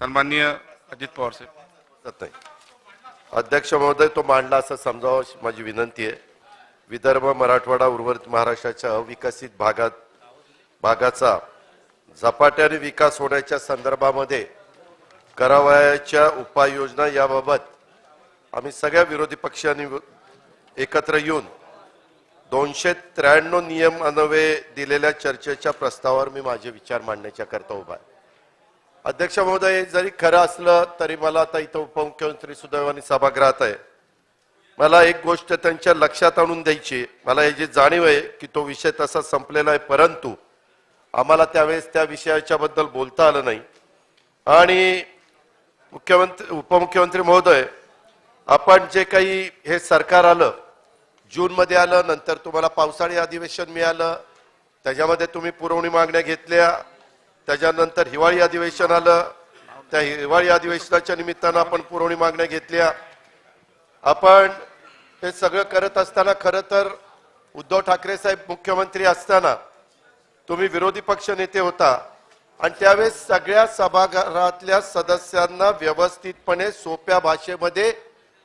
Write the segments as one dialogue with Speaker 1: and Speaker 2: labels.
Speaker 1: सन्माननीय अजित पवार साहेब.
Speaker 2: जात नाही. अध्यक्ष महोदय, तो मांडला असं समजावं माझी विनंती आहे. विदर्भ, मराठवाडा, उर्वरित महाराष्ट्राच्या अविकसित भागाचा झपाट्याने विकास होण्याच्या संदर्भामध्ये करावयाच्या उपाययोजना याबाबत आम्ही सगळ्या विरोधी पक्षांनी एकत्र येऊन 293 नियम अन्वये दिलेल्या चर्चेच्या प्रस्तावावर मी माझे विचार मांडण्याच्या करता उभा आहे. अध्यक्ष महोदय, जरी खरं असलं तरी मला आता इथं उपमुख्यमंत्री सुदैवाने सभागृहात आहे. मला एक गोष्ट त्यांच्या लक्षात आणून द्यायची. मला याची जाणीव आहे की तो विषय तसा संपलेला आहे, परंतु आम्हाला त्यावेळेस त्या विषयाच्या बद्दल बोलता आलं नाही. आणि उपमुख्यमंत्री महोदय, आपण जे काही हे सरकार आलं, जून मध्ये आलं, नंतर तुम्हाला पावसाळी अधिवेशन मिळालं, त्याच्यामध्ये तुम्ही पुरवणी मागण्या घेतल्या, त्याच्यानंतर हिवाळी अधिवेशन आलं, त्या हिवाळी अधिवेशनाच्या निमित्तानं आपण पुरवणी मागण्या घेतल्या. आपण हे सगळं करत असताना खरं तर उद्धव ठाकरे साहेब मुख्यमंत्री असताना तुम्ही विरोधी पक्ष नेते होता आणि त्यावेळेस सगळ्या सभागृहातल्या सदस्यांना व्यवस्थितपणे सोप्या भाषेमध्ये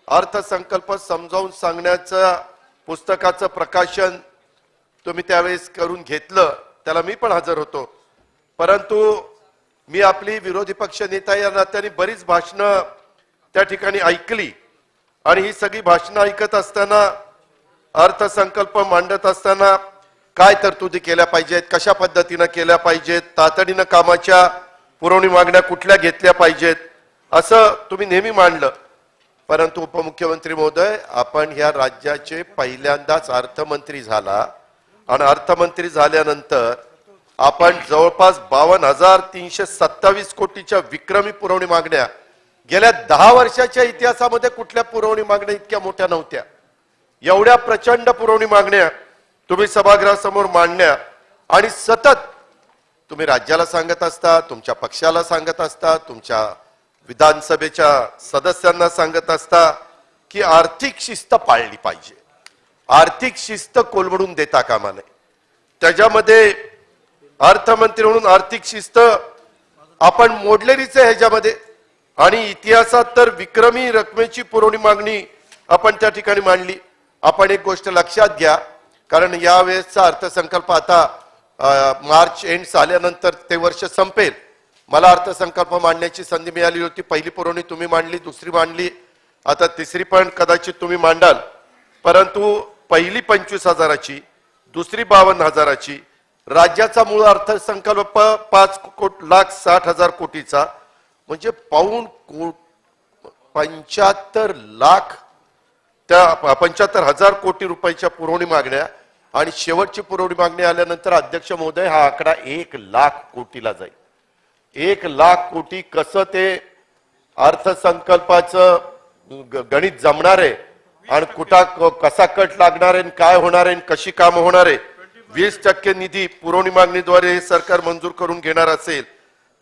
Speaker 2: अर्थसंकल्प समजावून सांगण्याचं पुस्तकाचं प्रकाशन तुम्ही त्यावेळेस करून घेतलं. त्याला मी पण हजर होतो. परंतु मी आपली विरोधी पक्ष नेता या नात्याने बरीच भाषणं त्या ठिकाणी ऐकली आणि ही सगळी भाषणं ऐकत असताना, अर्थसंकल्प मांडत असताना काय तरतुदी केल्या पाहिजेत, कशा पद्धतीनं केल्या पाहिजेत, तातडीनं कामाच्या पुरवणी मागण्या कुठल्या घेतल्या पाहिजेत, असं तुम्ही नेहमी मांडलं. परंतु उपमुख्यमंत्री महोदय, आपण ह्या राज्याचे पहिल्यांदाच अर्थमंत्री झाला आणि अर्थमंत्री झाल्यानंतर आपण जवळपास 52,327 कोटीच्या विक्रमी पुरवणी मागण्या, गेल्या 10 वर्षाच्या इतिहासामध्ये कुठल्या पुरवणी मागण्या इतक्या मोठ्या नव्हत्या. एवढ्या प्रचंड पुरवणी मागण्या तुम्ही सभागृहासमोर मांडण्या आणि सतत तुम्ही राज्याला सांगत असता, तुमच्या पक्षाला सांगत असता, तुमच्या विधानसभेच्या सदस्यांना सांगत असता की आर्थिक शिस्त पाळली पाहिजे, आर्थिक शिस्त कोलमडून देता कामा नये. त्याच्यामध्ये अर्थमंत्री म्हणून आर्थिक शिस्त आपण मोडलेलीच आहे ह्याच्यामध्ये. आणि इतिहासात तर विक्रमी रकमेची पुरवणी मागणी आपण त्या ठिकाणी मांडली. आपण एक गोष्ट लक्षात घ्या, कारण यावेळेसचा अर्थसंकल्प आता मार्च एंड आल्यानंतर ते वर्ष संपेल. मला अर्थसंकल्प मांडण्याची संधी मिळाली होती. पहिली पुरवणी तुम्ही मांडली, दुसरी मांडली, आता तिसरी पण कदाचित तुम्ही मांडाल. परंतु पहिली 25,000ची, दुसरी 52,000ची, राज्याचा मूळ अर्थसंकल्प 5,60,000 कोटीचा, म्हणजे पाऊण 75 लाख, त्या 75,000 कोटी रुपयाच्या पुरवणी मागण्या. आणि शेवटची पुरवणी मागणी आल्यानंतर अध्यक्ष महोदय, हा आकडा 1,00,000 कोटीला जाईल. 1,00,000 कोटी कसं ते अर्थसंकल्पाचं गणित जमणार आहे आणि कसा कट लागणार आहे, काय होणार आहे, कशी कामं होणार आहे. 20% निधी पुरवणी मागणीद्वारे हे सरकार मंजूर करून घेणार असेल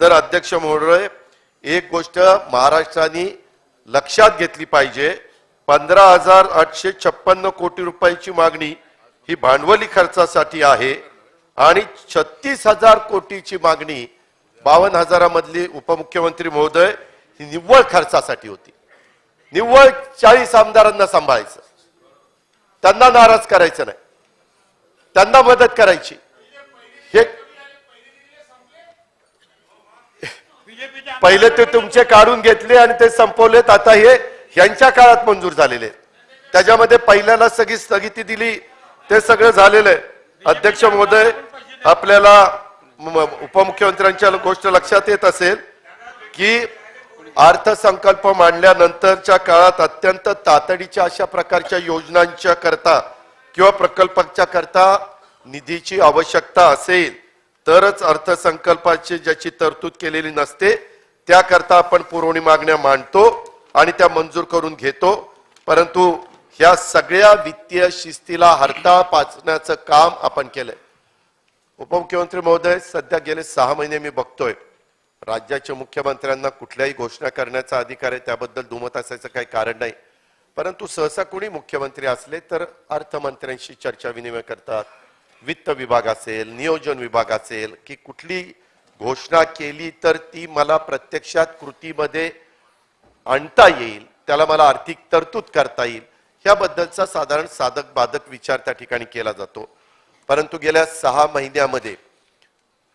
Speaker 2: तर अध्यक्ष महोदय, एक गोष्ट महाराष्ट्राने लक्षात घेतली पाहिजे. 15,856 कोटी रुपयाची मागणी ही भांडवली खर्चासाठी आहे आणि 36,000 कोटीची मागणी 52,000 मधली उपमुख्यमंत्री महोदय ही निव्वळ खर्चासाठी होती. निव्वळ 40 आमदारांना सांभाळायचं, त्यांना नाराज करायचं नाही, त्यांना मदत करायची. हे पहिले ते तुमचे काढून घेतले आणि ते संपवलेत. आता हे यांच्या काळात मंजूर झालेले. त्याच्यामध्ये पहिल्याला सगळी स्थगिती दिली, ते सगळं झालेलं आहे. अध्यक्ष महोदय, आपल्याला उपमुख्यमंत्र्यांच्या गोष्ट लक्षात येत असेल की अर्थसंकल्प मांडल्यानंतरच्या काळात अत्यंत तातडीच्या अशा प्रकारच्या योजनांच्या करता किंवा प्रकल्पाच्या करता निधीची आवश्यकता असेल तरच अर्थसंकल्पाची ज्याची तरतूद केलेली नसते त्याकरता आपण पुरवणी मागण्या मांडतो आणि त्या मंजूर करून घेतो. परंतु ह्या सगळ्या वित्तीय शिस्तीला हरताळ पाचण्याचं काम आपण केलंय. उपमुख्यमंत्री महोदय, सध्या गेले 6 महिने मी बघतोय राज्याच्या मुख्यमंत्र्यांना कुठल्याही घोषणा करण्याचा अधिकार आहे, त्याबद्दल दुमत असायचं काही कारण नाही. परंतु सहसा कोणी मुख्यमंत्री असले तर अर्थमंत्र्यांशी चर्चा विनिमय करतात. वित्त विभाग असेल, नियोजन विभाग असेल की कुठली घोषणा केली तर ती मला प्रत्यक्षात कृतीमध्ये आणता येईल, त्याला मला आर्थिक तरतूद करता येईल, ह्याबद्दलचा साधारण साधक बाधक विचार त्या ठिकाणी केला जातो. परंतु गेल्या 6 महिन्यामध्ये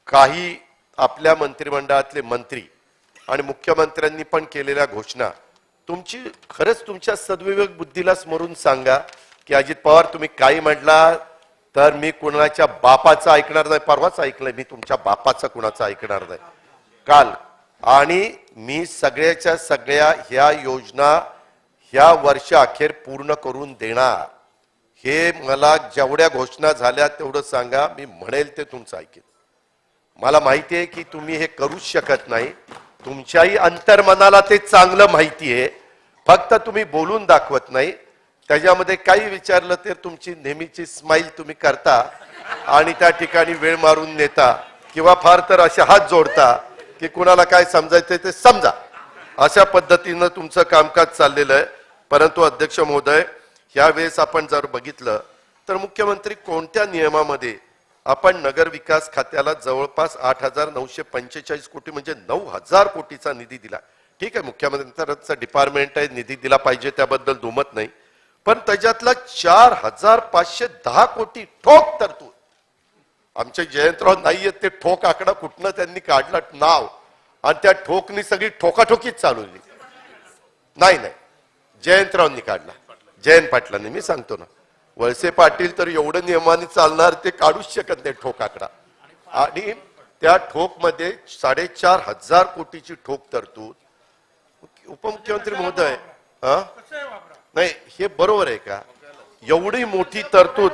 Speaker 2: काही आपल्या मंत्रिमंडळातले मंत्री आणि मुख्यमंत्र्यांनी पण केलेल्या घोषणा खरंच तुमच्या सद्विवेक बुद्धीला स्मरून सांगा की अजित पवार तुम्ही काही म्हटला तर मी कुणाच्या बापाचं ऐकणार नाही. परवाच ऐकलंय मी तुमच्या बापाचं कुणाचं ऐकणार नाही काल. आणि मी सगळ्याच्या सगळ्या ह्या योजना ह्या वर्षाअखेर पूर्ण करून देणार. हे मला जेवढ्या घोषणा झाल्या तेवढं सांगा, मी म्हणेल ते तुमचं ऐकेल. मला माहिती आहे की तुम्ही हे करूच शकत नाही, तुमच्याही अंतर्मनाला ते चांगलं माहिती आहे, फक्त तुम्ही बोलून दाखवत नाही. त्याच्यामध्ये काही विचारलं तर तुमची नेहमीची स्माईल तुम्ही करता आणि त्या ठिकाणी वेळ मारून नेता किंवा फार तर असे हात जोडता की कुणाला काय समजायचं ते समजा. अशा पद्धतीनं तुमचं कामकाज चाललेलं आहे. परंतु अध्यक्ष महोदय, यावेळेस आपण जर बघितलं तर मुख्यमंत्री कोणत्या नियमामध्ये आपण नगर विकास खात्याला जवळपास 8,945 कोटी म्हणजे 9,000 कोटीचा निधी दिला. ठीक आहे, मुख्यमंत्र्यांचं डिपार्टमेंट आहे, निधी दिला पाहिजे, त्याबद्दल दुमत नाही. पण त्याच्यातला 4,510 कोटी ठोक तरतूद. आमचे जयंतराव नाहीये ते ठोक आकडा कुठनं त्यांनी काढला नाव, आणि त्या ठोकनी सगळी ठोकाठोकीच चालवली. नाही जयंतरावांनी काढला, जयंत पाटलांनी. मी सांगतो ना, वळसे पाटील तर एवढं नियमाने चालणार ते काढूच शकत नाही ठोक आकडा. आणि त्या ठोक मध्ये 4,500 कोटीची ठोक तरतूद. उपमुख्यमंत्री महोदय, नाही हे बरोबर आहे का? एवढी मोठी तरतूद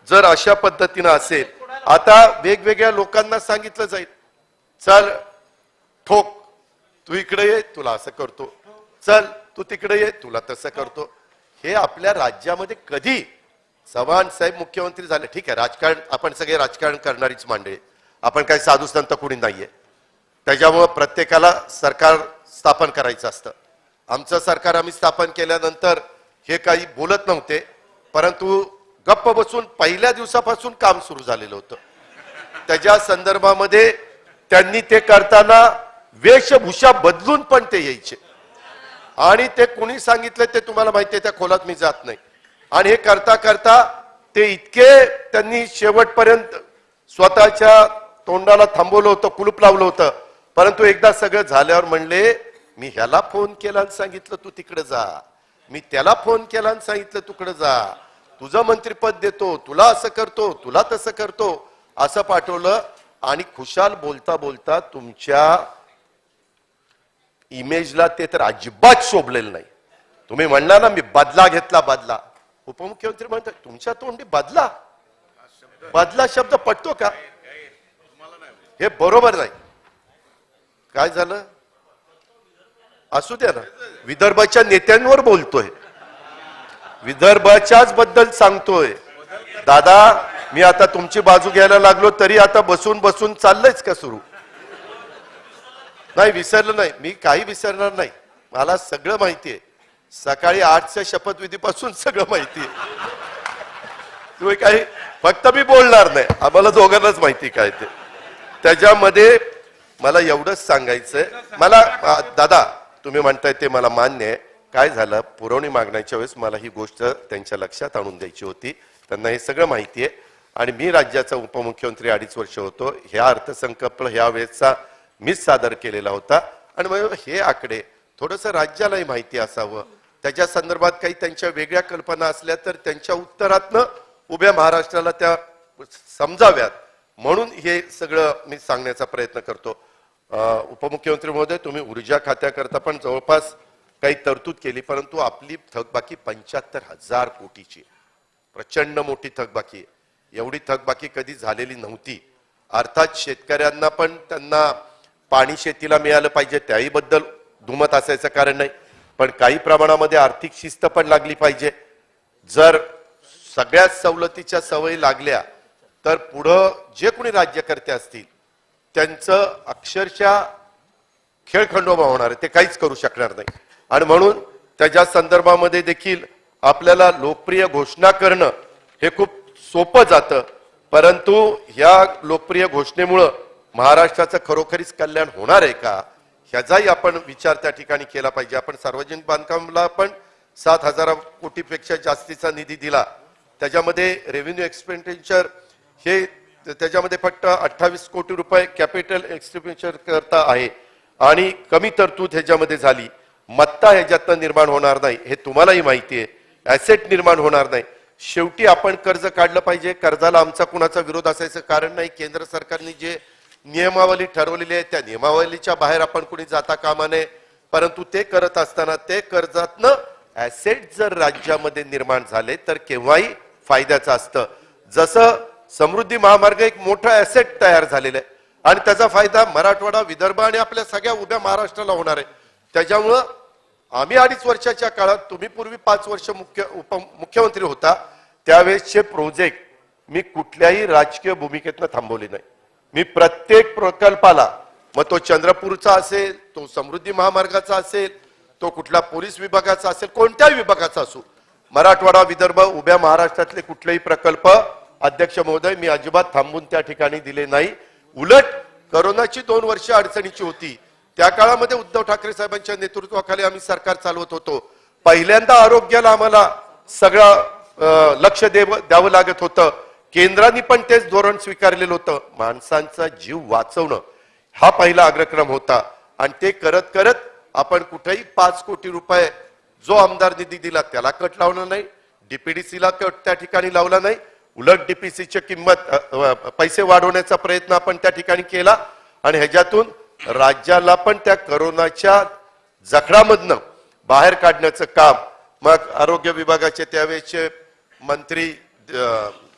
Speaker 2: जर अशा पद्धतीनं असेल, आता वेगवेगळ्या लोकांना सांगितलं जाईल, चल ठोक तू इकडे ये तुला असं करतो, चल तू तिकडे ये तुला तसं करतो. हे आपल्या राज्यामध्ये कधी? चव्हाण साहेब मुख्यमंत्री झाले, ठीक आहे, राजकारण आपण सगळे राजकारण करणारीच मांडळे, आपण काही साधू संत कोणी नाहीये, त्याच्यामुळे प्रत्येकाला सरकार स्थापन करायचं असतं. आमचं सरकार आम्ही स्थापन केल्यानंतर हे काही बोलत नव्हते, परंतु गप्प बसून पहिल्या दिवसापासून काम सुरू झालेलं होतं. त्याच्या संदर्भामध्ये त्यांनी ते करताना वेशभूषा बदलून पण ते यायचे, आणि ते कोणी सांगितलं ते तुम्हाला माहिती आहे, त्या खोलात मी जात नाही. आणि हे करता करता ते इतके त्यांनी शेवटपर्यंत स्वतःच्या तोंडाला थांबवलं होतं, कुलूप लावलं होतं. परंतु एकदा सगळं झाल्यावर म्हणले, मी ह्याला फोन केला आणि सांगितलं तू तिकडे जा, मी त्याला फोन केला आणि सांगितलं तिकडे जा, तुझं मंत्रिपद देतो, तुला असं करतो, तुला तसं करतो, असं पाठवलं. आणि खुशाल बोलता बोलता तुमच्या इमेजला ते तर अजिबात शोभलेलं नाही. तुम्ही म्हणला ना मी बदला घेतला, बदला. उपमुख्यमंत्री म्हणतात तुमच्या तोंडी बदला, बदला शब्द पटतो का? हे बरोबर नाही. काय झालं असू द्या ना, विदर्भाच्या नेत्यांवर बोलतोय, विदर्भाच्याच बद्दल सांगतोय. दादा मी आता तुमची बाजू घ्यायला लागलो तरी आता बसून बसून चाललंयच का सुरू? नाही, विसरलं नाही, मी काही विसरणार नाही, मला सगळं माहितीये. सकाळी 8च्या शपथविधीपासून सगळं माहितीये. तुम्ही काही, फक्त मी बोलणार नाही, आम्हाला दोघांनाच माहिती काय ते. त्याच्यामध्ये मला एवढंच सांगायचंय, मला दादा तुम्ही म्हणताय ते मला मान्य आहे. काय झालं, पुरवणी मागण्याच्या वेळेस मला ही गोष्ट त्यांच्या लक्षात आणून द्यायची होती. त्यांना हे सगळं माहिती आहे, आणि मी राज्याचा उपमुख्यमंत्री 2.5 वर्ष होतो. ह्या अर्थसंकल्प ह्या वेळेचा मीच सादर केलेला होता, आणि मग हे आकडे थोडंसं राज्यालाही माहिती असावं, त्याच्या संदर्भात काही त्यांच्या वेगळ्या कल्पना असल्या तर त्यांच्या उत्तरातनं उभ्या महाराष्ट्राला त्या समजाव्यात, म्हणून हे सगळं मी सांगण्याचा प्रयत्न करतो. उपमुख्यमंत्री महोदय, तुम्ही ऊर्जा खात्याकरता पण जवळपास काही तरतूद केली, परंतु आपली थकबाकी 75,000 कोटीची, प्रचंड मोठी थकबाकी आहे. एवढी थकबाकी कधी झालेली नव्हती. अर्थात शेतकऱ्यांना पण त्यांना पाणी शेतीला मिळालं पाहिजे, त्याही बद्दल दुमत असायचं कारण नाही, पण काही प्रमाणामध्ये आर्थिक शिस्त पण लागली पाहिजे. जर सगळ्याच सवलतीच्या सवयी लागल्या तर पुढं जे कोणी राज्यकर्ते असतील त्यांचं अक्षरशः खेळखंडोबा होणार आहे, ते काहीच करू शकणार नाही. आणि म्हणून त्याच्या संदर्भामध्ये देखील आपल्याला लोकप्रिय घोषणा करणं हे खूप सोपं जातं, परंतु या लोकप्रिय घोषणेमुळं महाराष्ट्राचं खरोखरीच कल्याण होणार आहे का, ह्याचाही आपण विचार त्या ठिकाणी केला पाहिजे. आपण सार्वजनिक बांधकामाला पण 7,000 कोटीपेक्षा जास्तीचा निधी दिला. त्याच्यामध्ये रेव्हेन्यू एक्सपेंडिचर हे त्याच्यामध्ये फक्त 28 कोटी रुपये कॅपिटल एक्सपेंडिचर करता आहे आणि कमी तरतूद ह्याच्यामध्ये झाली. मत्ता ह्याच्यातनं निर्माण होणार नाही हे तुम्हालाही माहिती आहे. ऍसेट निर्माण होणार नाही. शेवटी आपण कर्ज काढलं पाहिजे. कर्जाला आमचा कुणाचा विरोध असायचं कारण नाही. केंद्र सरकारने जे नियमावली ठरवलेली आहे त्या नियमावलीच्या बाहेर आपण कुणी जाता कामा नये. परंतु ते करत असताना ते कर्जातनं ऍसेट जर राज्यामध्ये निर्माण झाले तर केव्हाही फायद्याचं असतं. जसं समृद्धी महामार्ग एक मोठा ऍसेट तयार झालेला आहे आणि त्याचा फायदा मराठवाडा, विदर्भ आणि आपल्या सगळ्या उभ्या महाराष्ट्राला होणार आहे. त्याच्यामुळं आम्ही 2.5 वर्षाच्या काळात, तुम्ही पूर्वी 5 वर्ष उपमुख्यमंत्री होता, त्यावेळेसचे प्रोजेक्ट मी कुठल्याही राजकीय भूमिकेतनं थांबवले नाही. मी प्रत्येक प्रकल्पाला, मग तो चंद्रपूरचा असेल, तो समृद्धी महामार्गाचा असेल, तो कुठला पोलीस विभागाचा असेल, कोणत्याही विभागाचा असो, मराठवाडा, विदर्भ, उभ्या महाराष्ट्रातले कुठलेही प्रकल्प अध्यक्ष महोदय मी अजिबात थांबून त्या ठिकाणी दिले नाही. उलट करोनाची 2 वर्ष अडचणीची होती. त्या काळामध्ये उद्धव ठाकरे साहेबांच्या नेतृत्वाखाली आम्ही सरकार चालवत होतो. पहिल्यांदा आरोग्याला आम्हाला सगळं लक्ष द्यावं लागत होतं. केंद्राने पण तेच धोरण स्वीकारलेलं होतं. माणसांचा जीव वाचवणं हा पहिला अग्रक्रम होता आणि ते करत करत आपण कुठेही 5 कोटी रुपये जो आमदार निधी दिला त्याला कट लावला नाही. डीपीडीसीला कट त्या ठिकाणी लावला नाही. उलट डीपीसीची किंमत पैसे वाढवण्याचा प्रयत्न आपण त्या ठिकाणी केला आणि ह्याच्यातून राज्याला पण त्या करोनाच्या जखडामधनं बाहेर काढण्याचं काम, मग आरोग्य विभागाचे त्यावेळेचे मंत्री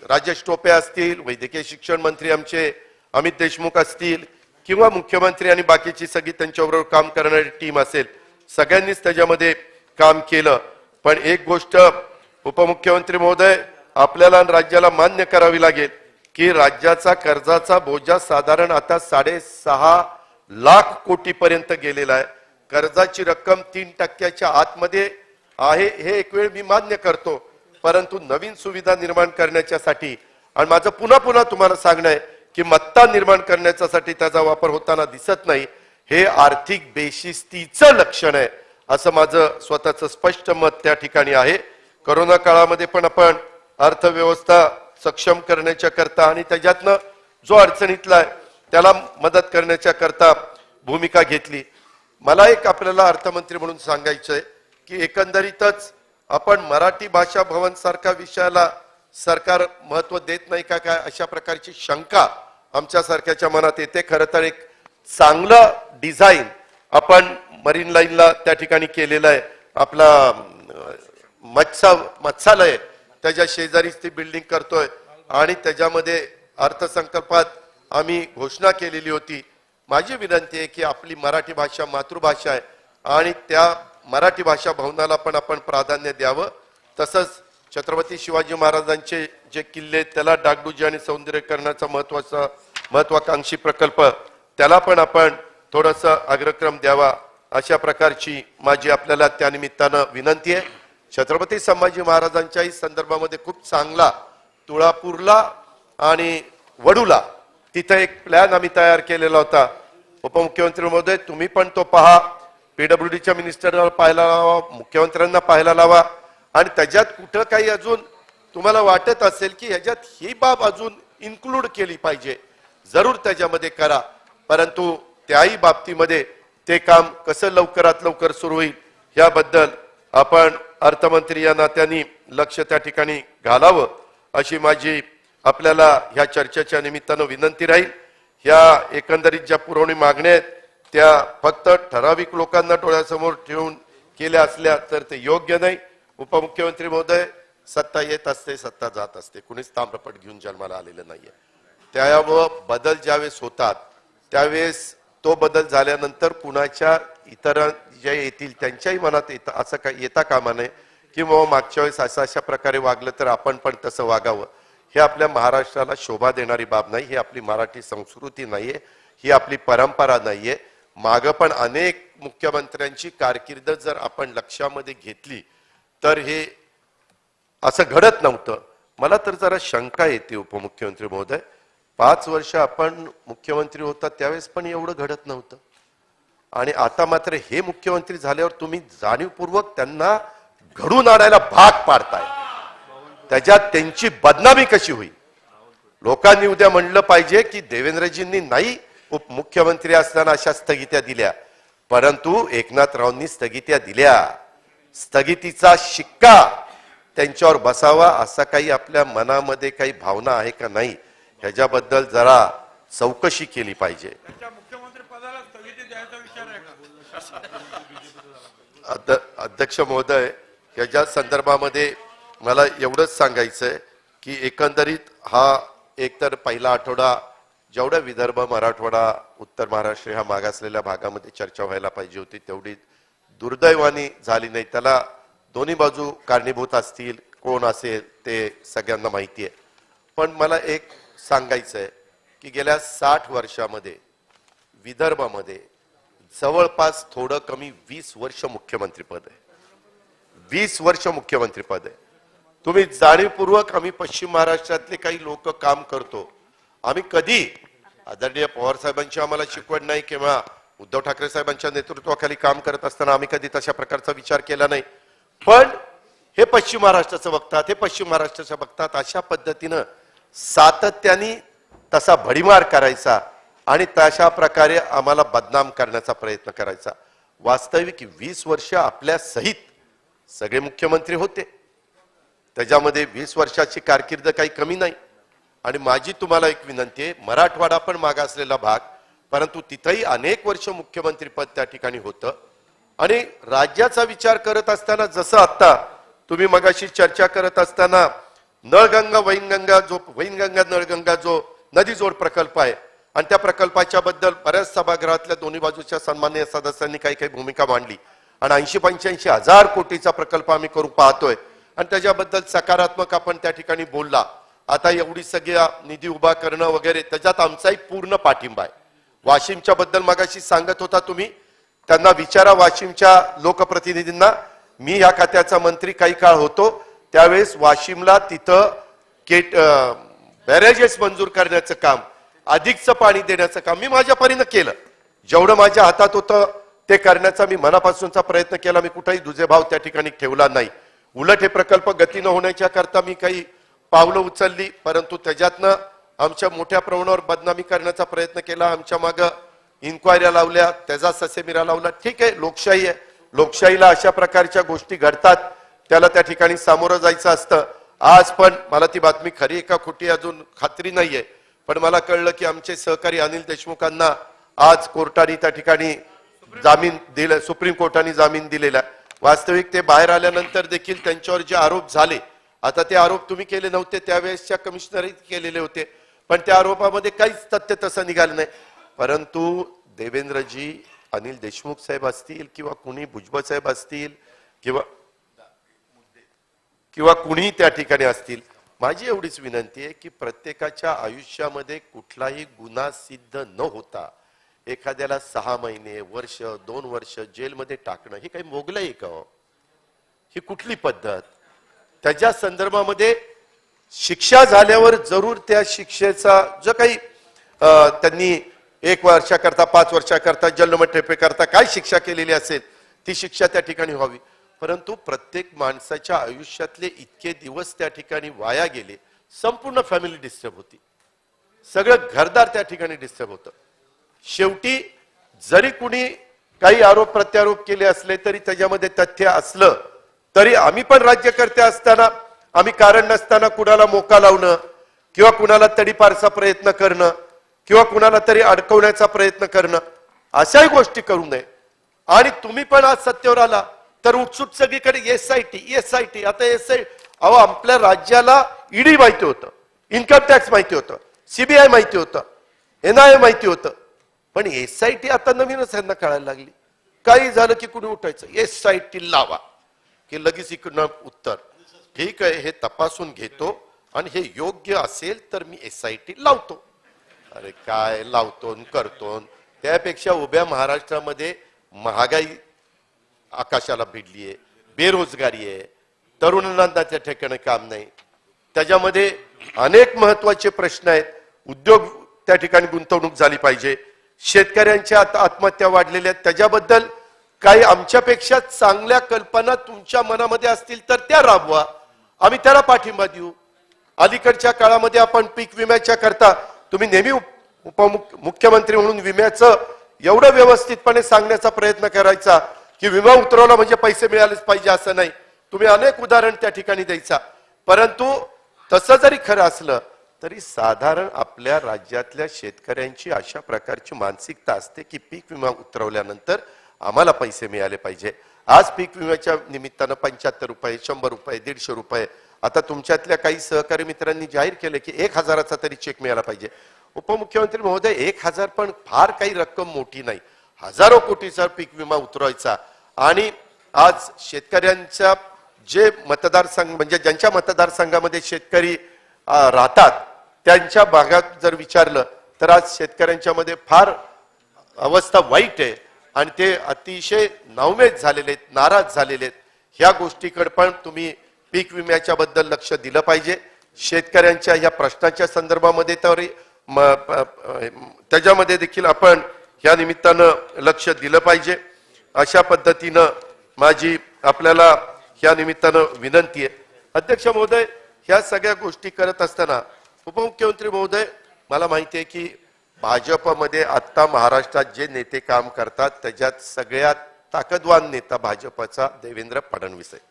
Speaker 2: राजेश टोपे असतील, वैद्यकीय शिक्षण मंत्री आमचे अमित देशमुख असतील किंवा मुख्यमंत्री आणि बाकीची सगळी त्यांच्याबरोबर काम करणारी टीम असेल, सगळ्यांनीच त्याच्यामध्ये काम केलं. पण एक गोष्ट उपमुख्यमंत्री महोदय आपल्याला राज्याला मान्य करावी लागेल की राज्याचा कर्जाचा बोजा साधारण आता 6.5 लाख कोटीपर्यंत गेलेला आहे. कर्जाची रक्कम 3% आतमध्ये आहे हे एक वेळ मी मान्य करतो. परंतु नवीन सुविधा निर्माण करण्याच्यासाठी आणि माझं पुन्हा पुन्हा तुम्हाला सांगणं आहे की मत्ता निर्माण करण्याच्यासाठी त्याचा वापर होताना दिसत नाही. हे आर्थिक बेशिस्तीचं लक्षण आहे असं माझं स्वतःचं स्पष्ट मत त्या ठिकाणी आहे. कोरोना काळामध्ये पण आपण अर्थव्यवस्था सक्षम करण्याच्या करता आणि त्याच्यातनं जो अडचणीतला आहे त्याला मदत करण्याच्या करता भूमिका घेतली. मला एक आपल्याला अर्थमंत्री म्हणून सांगायचंय की एकंदरीतच आपण मराठी भाषा भवन सारख्या विषयाला सरकार महत्व देत नाही का काय अशा प्रकारची शंका आमच्या सारख्याच्या मनात येते. खरं तर एक चांगलं डिझाईन आपण मरीन लाईनला त्या ठिकाणी केलेलं आहे. आपला मत्स्यालय त्याच्या शेजारीच ती बिल्डिंग करतोय आणि त्याच्यामध्ये अर्थसंकल्पात आम्ही घोषणा केलेली होती. माझी विनंती आहे की आपली मराठी भाषा मातृभाषा आहे आणि त्या मराठी भाषा भवनाला पण आपण प्राधान्य द्यावं. तसंच छत्रपती शिवाजी महाराजांचे जे किल्ले त्याला डागडुजी आणि सौंदर्यीकरणाचा महत्वाकांक्षी प्रकल्प त्याला पण आपण थोडंसं अग्रक्रम द्यावा अशा प्रकारची माझी आपल्याला त्या निमित्तानं विनंती आहे. छत्रपती संभाजी महाराजांच्याही संदर्भामध्ये खूप चांगला तुळापूरला आणि वडूला तिथे एक प्लॅन आम्ही तयार केलेला होता. उपमुख्यमंत्री महोदय तुम्ही पण तो पहा, पीडब्ल्यूडीच्या मिनिस्टरला पाहायला लावा, मुख्यमंत्र्यांना पाहायला लावा आणि त्याच्यात कुठं काही अजून तुम्हाला वाटत असेल की ह्याच्यात ही बाब अजून इन्क्लूड केली पाहिजे जरूर त्याच्यामध्ये करा. परंतु त्याही बाबतीमध्ये ते काम कसं लवकरात लवकर सुरू होईल याबद्दल आपण अर्थमंत्री या नात्याने लक्ष त्या ठिकाणी घालावं अशी माझी आपल्याला ह्या चर्चेच्या निमित्तानं विनंती राहील. ह्या एकंदरीत ज्या पुरवणी मागण्या आहेत त्या फक्त ठराविक लोकांना डोळ्यासमोर ठेवून केल्या असल्या तर ते योग्य नाही. उपमुख्यमंत्री महोदय सत्ता येत असते, सत्ता जात असते, कुणीच ताम्रपट घेऊन जन्माला आलेलं नाहीये. त्यामुळं बदल ज्यावेळेस होतात त्यावेळेस तो बदल झाल्यानंतर कुणाच्या इतर जे येतील त्यांच्याही मनात असं काही येता कामा नये की बाबा मागच्या वेळेस अशा प्रकारे वागलं तर आपण पण तसं वागावं. हे आपल्या महाराष्ट्राला शोभा देणारी बाब नाही. ही आपली मराठी संस्कृती नाहीये, ही आपली परंपरा नाहीये. मागं पण अनेक मुख्यमंत्र्यांची कारकीर्द जर आपण लक्षामध्ये घेतली तर हे असं घडत नव्हतं. मला तर जरा शंका येते उपमुख्यमंत्री महोदय 5 वर्ष आपण मुख्यमंत्री होता त्यावेळेस पण एवढं घडत नव्हतं आणि आता मात्र हे मुख्यमंत्री झाल्यावर तुम्ही जाणीवपूर्वक त्यांना घडून आणायला भाग पाडताय. त्याच्यात त्यांची बदनामी कशी होईल. लोकांनी उद्या म्हणलं पाहिजे की देवेंद्रजींनी नाही उपमुख्यमंत्री असताना अशा स्थगित्या दिल्या, परंतु एकनाथरावांनी स्थगित्या दिल्या. स्थगितीचा शिक्का त्यांच्यावर बसावा असा काही आपल्या मनामध्ये काही भावना आहे का नाही ह्याच्याबद्दल जरा चौकशी केली पाहिजे.
Speaker 1: मुख्यमंत्री पदाला स्थगिती द्यायचा विचार आहे का?
Speaker 2: अध्यक्ष महोदय, याच्या संदर्भामध्ये मला एवढंच सांगायचंय की एकंदरीत हा एकतर पहिला आठवडा जेवढा विदर्भ, मराठवाडा, उत्तर महाराष्ट्र ह्या मागासलेल्या भागामध्ये चर्चा व्हायला पाहिजे होती तेवढी दुर्दैवाने झाली नाही. त्याला दोन्ही बाजू कारणीभूत असतील, कोण असेल ते सगळ्यांना माहिती आहे. पण मला एक सांगायचं आहे की गेल्या 60 वर्षामध्ये विदर्भामध्ये जवळपास थोडं कमी 20 वर्ष मुख्यमंत्रीपद आहे. 20 वर्ष मुख्यमंत्रीपद आहे. तुम्ही जाणीवपूर्वक आम्ही पश्चिम महाराष्ट्रातले काही लोक काम करतो. आम्ही कधी आदरणीय पवार साहेबांची आम्हाला शिकवण नाही किंवा उद्धव ठाकरे साहेबांच्या नेतृत्वाखाली काम करत असताना आम्ही कधी तशा प्रकारचा विचार केला नाही. पण हे पश्चिम महाराष्ट्राचं बघतात, हे पश्चिम महाराष्ट्राचं बघतात, अशा पद्धतीनं सातत्याने तसा भडीमार करायचा आणि तशा प्रकारे आम्हाला बदनाम करण्याचा प्रयत्न करायचा. वास्तविक 20 वर्ष आपल्या सहित सगळे मुख्यमंत्री होते. त्याच्यामध्ये 20 वर्षाची कारकीर्द काही कमी नाही. आणि माझी तुम्हाला एक विनंती आहे, मराठवाडा पण मागासलेला भाग, परंतु तिथेही अनेक वर्ष मुख्यमंत्रीपद त्या ठिकाणी होतं. आणि राज्याचा विचार करत असताना जसं आता तुम्ही मगाशी चर्चा करत असताना नळगंगा वैनगंगा नळगंगा जो नदी जोड प्रकल्प आहे आणि त्या प्रकल्पाच्या बद्दल बऱ्याच सभागृहातल्या दोन्ही बाजूच्या सन्माननीय सदस्यांनी काही काही भूमिका मांडली आणि 80-85 हजार कोटीचा प्रकल्प आम्ही करू पाहतोय आणि त्याच्याबद्दल सकारात्मक आपण त्या ठिकाणी बोलला. आता एवढी सगळ्या निधी उभा करणं वगैरे त्याच्यात आमचाही पूर्ण पाठिंबा आहे. वाशिमच्या बद्दल मगाशी सांगत होता तुम्ही, त्यांना विचारा वाशिमच्या लोकप्रतिनिधींना. मी या खात्याचा मंत्री काही काळ होतो त्यावेळेस वाशिमला तिथं बॅरेजेस मंजूर करण्याचं काम, अधिकचं पाणी देण्याचं काम मी माझ्या परीनं केलं. जेवढं माझ्या हातात होतं ते करण्याचा मी मनापासूनचा प्रयत्न केला. मी कुठेही दुजेभाव त्या ठिकाणी ठेवला नाही. उलट हे प्रकल्प गतीनं होण्याच्या करता मी काही पावलं उचलली, परंतु त्याच्यातनं आमच्या मोठ्या प्रमाणावर बदनामी करण्याचा प्रयत्न केला. आमच्या मागं इन्क्वायऱ्या लावल्या, त्याचा ससेमिरा लावला. ठीक आहे, लोकशाही आहे. लोकशाहीला अशा प्रकारच्या गोष्टी घडतात, त्याला त्या ठिकाणी सामोरं जायचं असतं. आज पण मला ती बातमी खरी आहे का खोटी अजून खात्री नाहीये, पण मला कळलं की आमचे सहकारी अनिल देशमुखांना आज कोर्टाने त्या ठिकाणी जामीन दिला, सुप्रीम कोर्टाने जामीन दिलेला. वास्तविक ते बाहेर आल्यानंतर देखील त्यांच्यावर जे आरोप झाले, आता ते आरोप तुम्ही केले नव्हते, त्यावेळेसच्या कमिशनरही केलेले होते, पण त्या आरोपामध्ये काहीच तथ्य तसं निघालं नाही. परंतु देवेंद्रजी, अनिल देशमुख साहेब असतील किंवा कुणी भुजबळ साहेब असतील किंवा कुणी त्या ठिकाणी असतील, माझी एवढीच विनंती आहे की प्रत्येकाच्या आयुष्यामध्ये कुठलाही गुन्हा सिद्ध न होता एखाद्याला 6 महिने, वर्ष, 2 वर्ष जेलमध्ये टाकणं हे काही मोगलाई आहे का? ही कुठली पद्धत? त्याच्या संदर्भामध्ये शिक्षा झाल्यावर जरूर त्या शिक्षेचा जो काही त्यांनी 1 वर्षाकरता, 5 वर्षाकरता, जन्मठेपेकरता काय शिक्षा केलेली असेल ती शिक्षा त्या ठिकाणी व्हावी. परंतु प्रत्येक माणसाच्या आयुष्यातले इतके दिवस त्या ठिकाणी वाया गेले. संपूर्ण फॅमिली डिस्टर्ब होती, सगळं घरदार त्या ठिकाणी डिस्टर्ब होतं. शेवटी जरी कुणी काही आरोप प्रत्यारोप केले असले तरी त्याच्यामध्ये तथ्य असलं तरी आम्ही पण राज्यकर्ते असताना आम्ही कारण नसताना कुणाला मोका लावणं किंवा कुणाला तडीपारचा प्रयत्न करणं किंवा कुणाला तरी अडकवण्याचा प्रयत्न करणं अशाही गोष्टी करू नये. आणि तुम्ही पण आज सत्तेवर आला तर उठसूट सगळीकडे एसआयटी आता अहो आपल्या राज्याला ईडी माहिती होतं, इन्कम टॅक्स माहिती होतं, सीबीआय माहिती होतं, एनआयए माहिती होतं, पण एसआयटी आता नवीनच यांना कळायला लागली. काही झालं की कुणी उठायचं एसआयटी लावा की लगेच इकडनं उत्तर, ठीक आहे हे तपासून घेतो आणि हे योग्य असेल तर मी एसआयटी लावतो. अरे काय लावतो करतो? त्यापेक्षा उभ्या महाराष्ट्रामध्ये महागाई आकाशाला भिडली आहे, बेरोजगारी आहे, तरुणांना त्या ठिकाणी काम नाही, त्याच्यामध्ये अनेक महत्वाचे प्रश्न आहेत. उद्योग त्या ठिकाणी गुंतवणूक झाली पाहिजे. शेतकऱ्यांच्या आता आत्महत्या वाढलेल्या आहेत, त्याच्याबद्दल काही आमच्यापेक्षा चांगल्या कल्पना तुमच्या मनामध्ये असतील तर त्या राबवा, आम्ही त्याला पाठिंबा देऊ. अलीकडच्या काळामध्ये आपण पीक विम्याच्या करता तुम्ही नेहमी मुख्यमंत्री म्हणून विम्याचं एवढं व्यवस्थितपणे सांगण्याचा प्रयत्न करायचा की विमा उतरवला म्हणजे पैसे मिळालेच पाहिजे असं नाही. तुम्ही अनेक उदाहरण त्या ठिकाणी द्यायचा. परंतु तसं जरी खरं असलं तरी साधारण आपल्या राज्यातल्या शेतकऱ्यांची अशा प्रकारची मानसिकता असते की पीक विमा उतरवल्यानंतर आम्हाला पैसे मिळाले पाहिजे. आज पीक विम्याच्या निमित्तानं 75 रुपये, 100 रुपये, 150 रुपये, आता तुमच्यातल्या काही सहकारी मित्रांनी जाहीर केलं की 1000चा तरी चेक मिळाला पाहिजे. उपमुख्यमंत्री महोदय, 1000 पण फार काही रक्कम मोठी नाही. हजारो कोटीचा पीक विमा उतरवायचा आणि आज शेतकऱ्यांच्या जे मतदारसंघ म्हणजे ज्यांच्या मतदारसंघामध्ये शेतकरी राहतात त्यांच्या भागात जर विचारलं तर आज शेतकऱ्यांच्या मध्ये फार अवस्था वाईट आहे आणि ते अतिशय नाउमेद झालेले आहेत, नाराज झालेले आहेत. ह्या गोष्टीकडे पण तुम्ही पीक विम्याच्या बद्दल लक्ष दिलं पाहिजे. शेतकऱ्यांच्या या प्रश्नाच्या संदर्भामध्ये तर त्याच्यामध्ये देखील आपण ह्या निमित्तानं लक्ष दिलं पाहिजे. अशा पद्धतीनं माझी आपल्याला ह्या निमित्तानं विनंती आहे. अध्यक्ष महोदय, ह्या सगळ्या गोष्टी करत असताना उपमुख्यमंत्री महोदय, मला माहिती आहे की भाजपमध्ये आता महाराष्ट्रात जे नेते काम करतात त्याच्यात सगळ्यात ताकदवान नेता भाजपचा देवेंद्र फडणवीस आहे.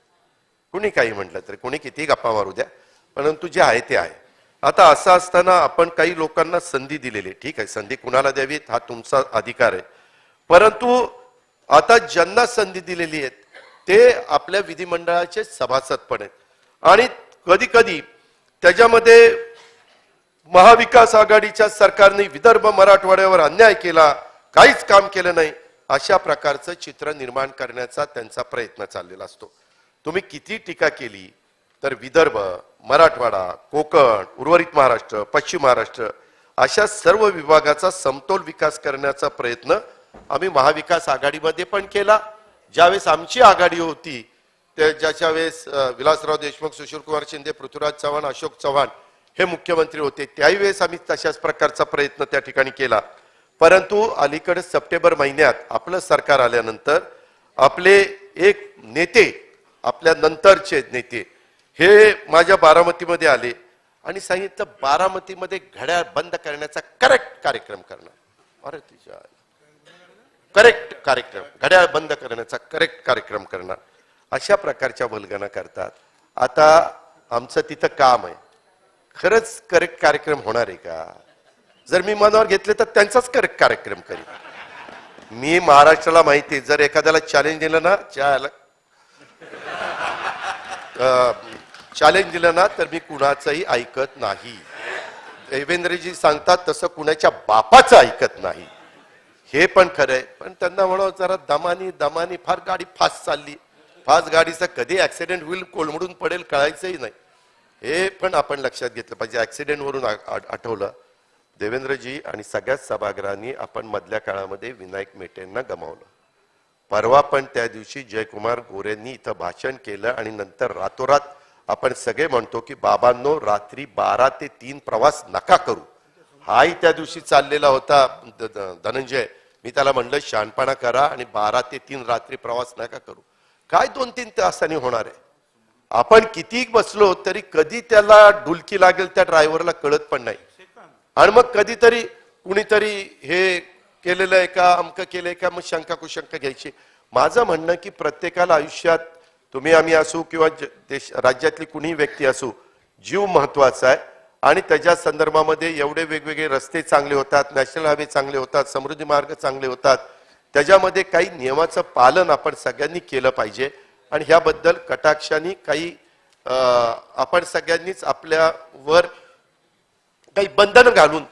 Speaker 2: कुणी काही म्हटलं तरी, कुणी किती गप्पा मारू द्या, परंतु जे आहे ते आहे. आता असं असताना आपण काही लोकांना संधी दिलेली, ठीक आहे, संधी कुणाला द्यावी हा तुमचा अधिकार आहे. परंतु आता ज्यांना संधी दिलेली आहे ते आपल्या विधिमंडळाचे सभासद पण आहेत आणि कधी कधी त्याच्यामध्ये महाविकास आघाडीच्या सरकारने विदर्भ मराठवाड्यावर अन्याय केला, काहीच काम केलं नाही, अशा प्रकारचं चित्र निर्माण करण्याचा त्यांचा प्रयत्न चाललेला असतो. तुम्ही किती टीका केली तर विदर्भ, मराठवाडा, कोकण, उर्वरित महाराष्ट्र, पश्चिम महाराष्ट्र अशा सर्व विभागाचा समतोल विकास करण्याचा प्रयत्न आम्ही महाविकास आघाडीमध्ये पण केला. ज्यावेळेस आमची आघाडी होती ज्याच्या वेळेस विलासराव देशमुख, सुशीलकुमार शिंदे, पृथ्वीराज चव्हाण, अशोक चव्हाण हे मुख्यमंत्री होते, त्याही वेळेस आम्ही तशाच प्रकारचा प्रयत्न त्या ठिकाणी केला. परंतु अलीकडे सप्टेंबर महिन्यात आपलं सरकार आल्यानंतर आपले एक नेते, आपल्या नंतरचे नेते हे माझ्या बारामतीमध्ये आले आणि सांगितलं बारामतीमध्ये घड्याळ बंद करण्याचा करेक्ट कार्यक्रम करणार. अरे तिच्या करेक्ट कार्यक्रम, घड्याळ बंद करण्याचा करेक्ट कार्यक्रम करणार, अशा प्रकारच्या वल्गना करतात. आता आमचं तिथं काम आहे, खरंच करेक्ट कार्यक्रम होणार आहे का? जर मी मनावर घेतले तर त्यांचाच करेक्ट कार्यक्रम करीन. मी महाराष्ट्राला माहिती आहे, जर एखाद्याला चॅलेंज दिलं ना, चॅलेंज दिलं ना तर मी कुणाचंही ऐकत नाही. देवेंद्रजी सांगतात तसं कुणाच्या बापाचं ऐकत नाही, हे पण खरंय. पण त्यांना म्हणा जरा दमानी दमानी, फार गाडी फास्ट चालली, फास्ट गाडीचा कधी ऍक्सिडेंट होईल, कोलमडून पडेल कळायचंही नाही, हे पण आपण लक्षात घेतलं पाहिजे. ऍक्सिडेंट वरून आठवलं, देवेंद्रजी आणि सगळ्याच सभागृहांनी आपण मधल्या काळामध्ये विनायक मेटेंना गमावलं. परवा पण त्या दिवशी जयकुमार गोरेंनी इथं भाषण केलं आणि नंतर रातोरात आपण सगळे म्हणतो की बाबांनो रात्री 12 ते 3 प्रवास नका करू. हाही त्या दिवशी चाललेला होता धनंजय. मी त्याला म्हणलं शहाणपणा करा आणि 12 ते 3 रात्री प्रवास नका करू. काय 2-3 तासांनी होणार आहे? आपण किती बसलो तरी कधी त्याला डुलकी लागेल त्या ड्रायव्हरला कळत पण नाही. आणि मग कधीतरी कुणीतरी हे केलेलं आहे का, अमकं केलंय का, मग शंका कुशंका घ्यायची. माझं म्हणणं की प्रत्येकाला आयुष्यात तुम्ही आम्ही असू किंवा राज्यातली कुणीही व्यक्ती असू, जीव महत्वाचा आहे आणि त्याच्या संदर्भामध्ये एवढे वेगवेगळे रस्ते चांगले होतात, नॅशनल हायवे चांगले होतात, समृद्धी मार्ग चांगले होतात, त्याच्यामध्ये काही नियमाचं पालन आपण सगळ्यांनी केलं पाहिजे. आणि ह्याबद्दल कटाक्षाने काही आपण सगळ्यांनीच आपल्यावर काही बंधन घालून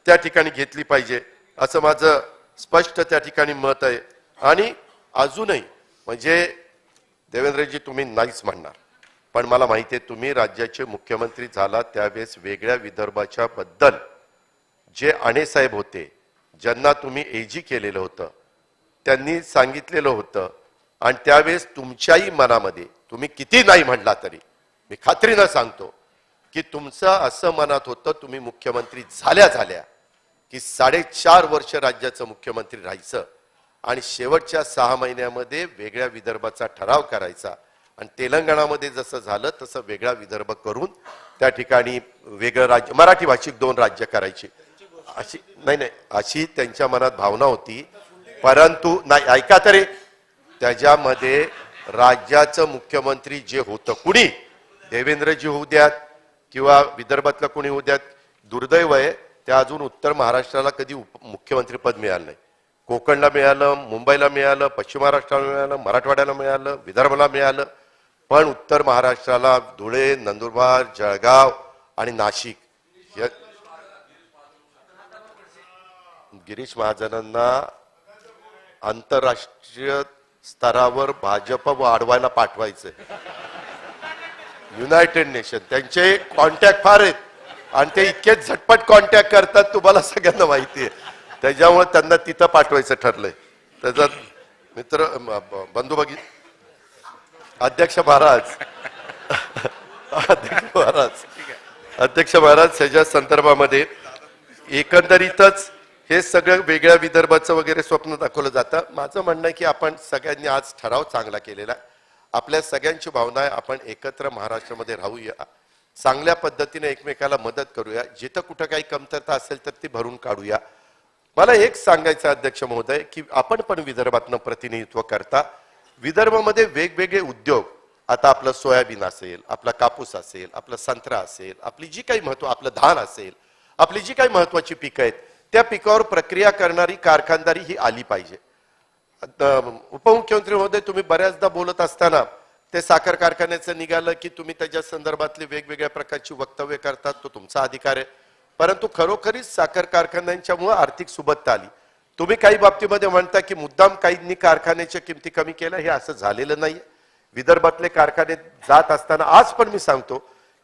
Speaker 2: त्या ठिकाणी घेतली पाहिजे, असं माझं स्पष्ट त्या ठिकाणी मत आहे. आणि अजूनही म्हणजे देवेंद्रजी तुम्ही नाहीच म्हणणार, पण मला माहिती आहे तुम्ही राज्याचे मुख्यमंत्री झाला त्यावेळेस वेगळ्या विदर्भाच्या बद्दल जे आणेसाहेब होते, ज्यांना तुम्ही एजी केलेलं होतं, त्यांनी सांगितलेलं होतं आणि त्यावेळेस तुमच्याही मनामध्ये तुम्ही किती नाही म्हणला तरी मी खात्रीनं सांगतो की तुमचं असं मनात होतं तुम्ही मुख्यमंत्री झाल्या की 4.5 वर्ष राज्याचं मुख्यमंत्री राहायचं आणि शेवटच्या 6 महिन्यामध्ये वेगळ्या विदर्भाचा ठराव करायचा आणि तेलंगणामध्ये जसं झालं तसं वेगळा विदर्भ करून त्या ठिकाणी वेगळं राज्य मराठी भाषिक 2 राज्य करायची अशी नाही अशी त्यांच्या मनात भावना होती. परंतु नाही ऐका तरी त्याच्यामध्ये राज्याचं मुख्यमंत्री जे होतं कुणी देवेंद्रजी होऊ द्यात किंवा विदर्भातलं कोणी होऊ द्यात दुर्दैव आहे त्या अजून उत्तर महाराष्ट्राला कधी मुख्यमंत्री पद मिळालं नाही. कोकणला मिळालं, मुंबईला मिळालं, पश्चिम महाराष्ट्राला मिळालं, मराठवाड्याला मिळालं, विदर्भाला मिळालं, पण उत्तर महाराष्ट्राला धुळे, नंदुरबार, जळगाव आणि नाशिक या गिरीश महाजनांना आंतरराष्ट्रीय स्तरावर भाजप वाढवायला पाठवायचंय. युनायटेड नेशन त्यांचे कॉन्टॅक्ट फार आहेत आणि ते इतके झटपट कॉन्टॅक्ट करतात तुम्हाला सगळ्यांना माहिती आहे. त्याच्यामुळे त्यांना तिथं पाठवायचं ठरलंय. त्याचा मित्र बंधू भगी अध्यक्ष महाराज अध्यक्ष महाराज ह्याच्या संदर्भामध्ये एकंदरीतच हे सगळं वेगळ्या विदर्भाचं वगैरे स्वप्न दाखवलं जातं. माझं म्हणणं आहे की आपण सगळ्यांनी आज ठराव चांगला केलेला आहे. आपल्या सगळ्यांची भावना आहे आपण एकत्र महाराष्ट्रामध्ये राहूया, चांगल्या पद्धतीने एकमेकाला मदत करूया, जिथं कुठं काही कमतरता असेल तर ती भरून काढूया. मला एक सांगायचं अध्यक्ष महोदय की आपण पण विदर्भातनं प्रतिनिधित्व करता. विदर्भामध्ये वेगवेगळे उद्योग, आता आपलं सोयाबीन असेल, आपला कापूस असेल, आपला संत्रा असेल, आपली जी काही आपलं धान असेल, आपली जी काही महत्वाची पिकं आहेत त्या पिकावर प्रक्रिया करणारी कारखानदारी ही आली पाहिजे. उपमुख्यमंत्री महोदय तुम्ही बऱ्याचदा बोलत असताना ते साखर कारखान्याचं निघालं की तुम्ही त्याच्या संदर्भातले वेगवेगळ्या प्रकारची वक्तव्य करतात, तो तुमचा अधिकार आहे. परंतु खरोखरीच साखर कारखान्यांच्यामुळे आर्थिक सुबत्ता आली. तुम्ही काही बाबतीमध्ये म्हणता की मुद्दाम काहींनी कारखान्याच्या किमती कमी केल्या, हे असं झालेलं नाही. विदर्भातले कारखाने जात असताना आज पण मी सांगतो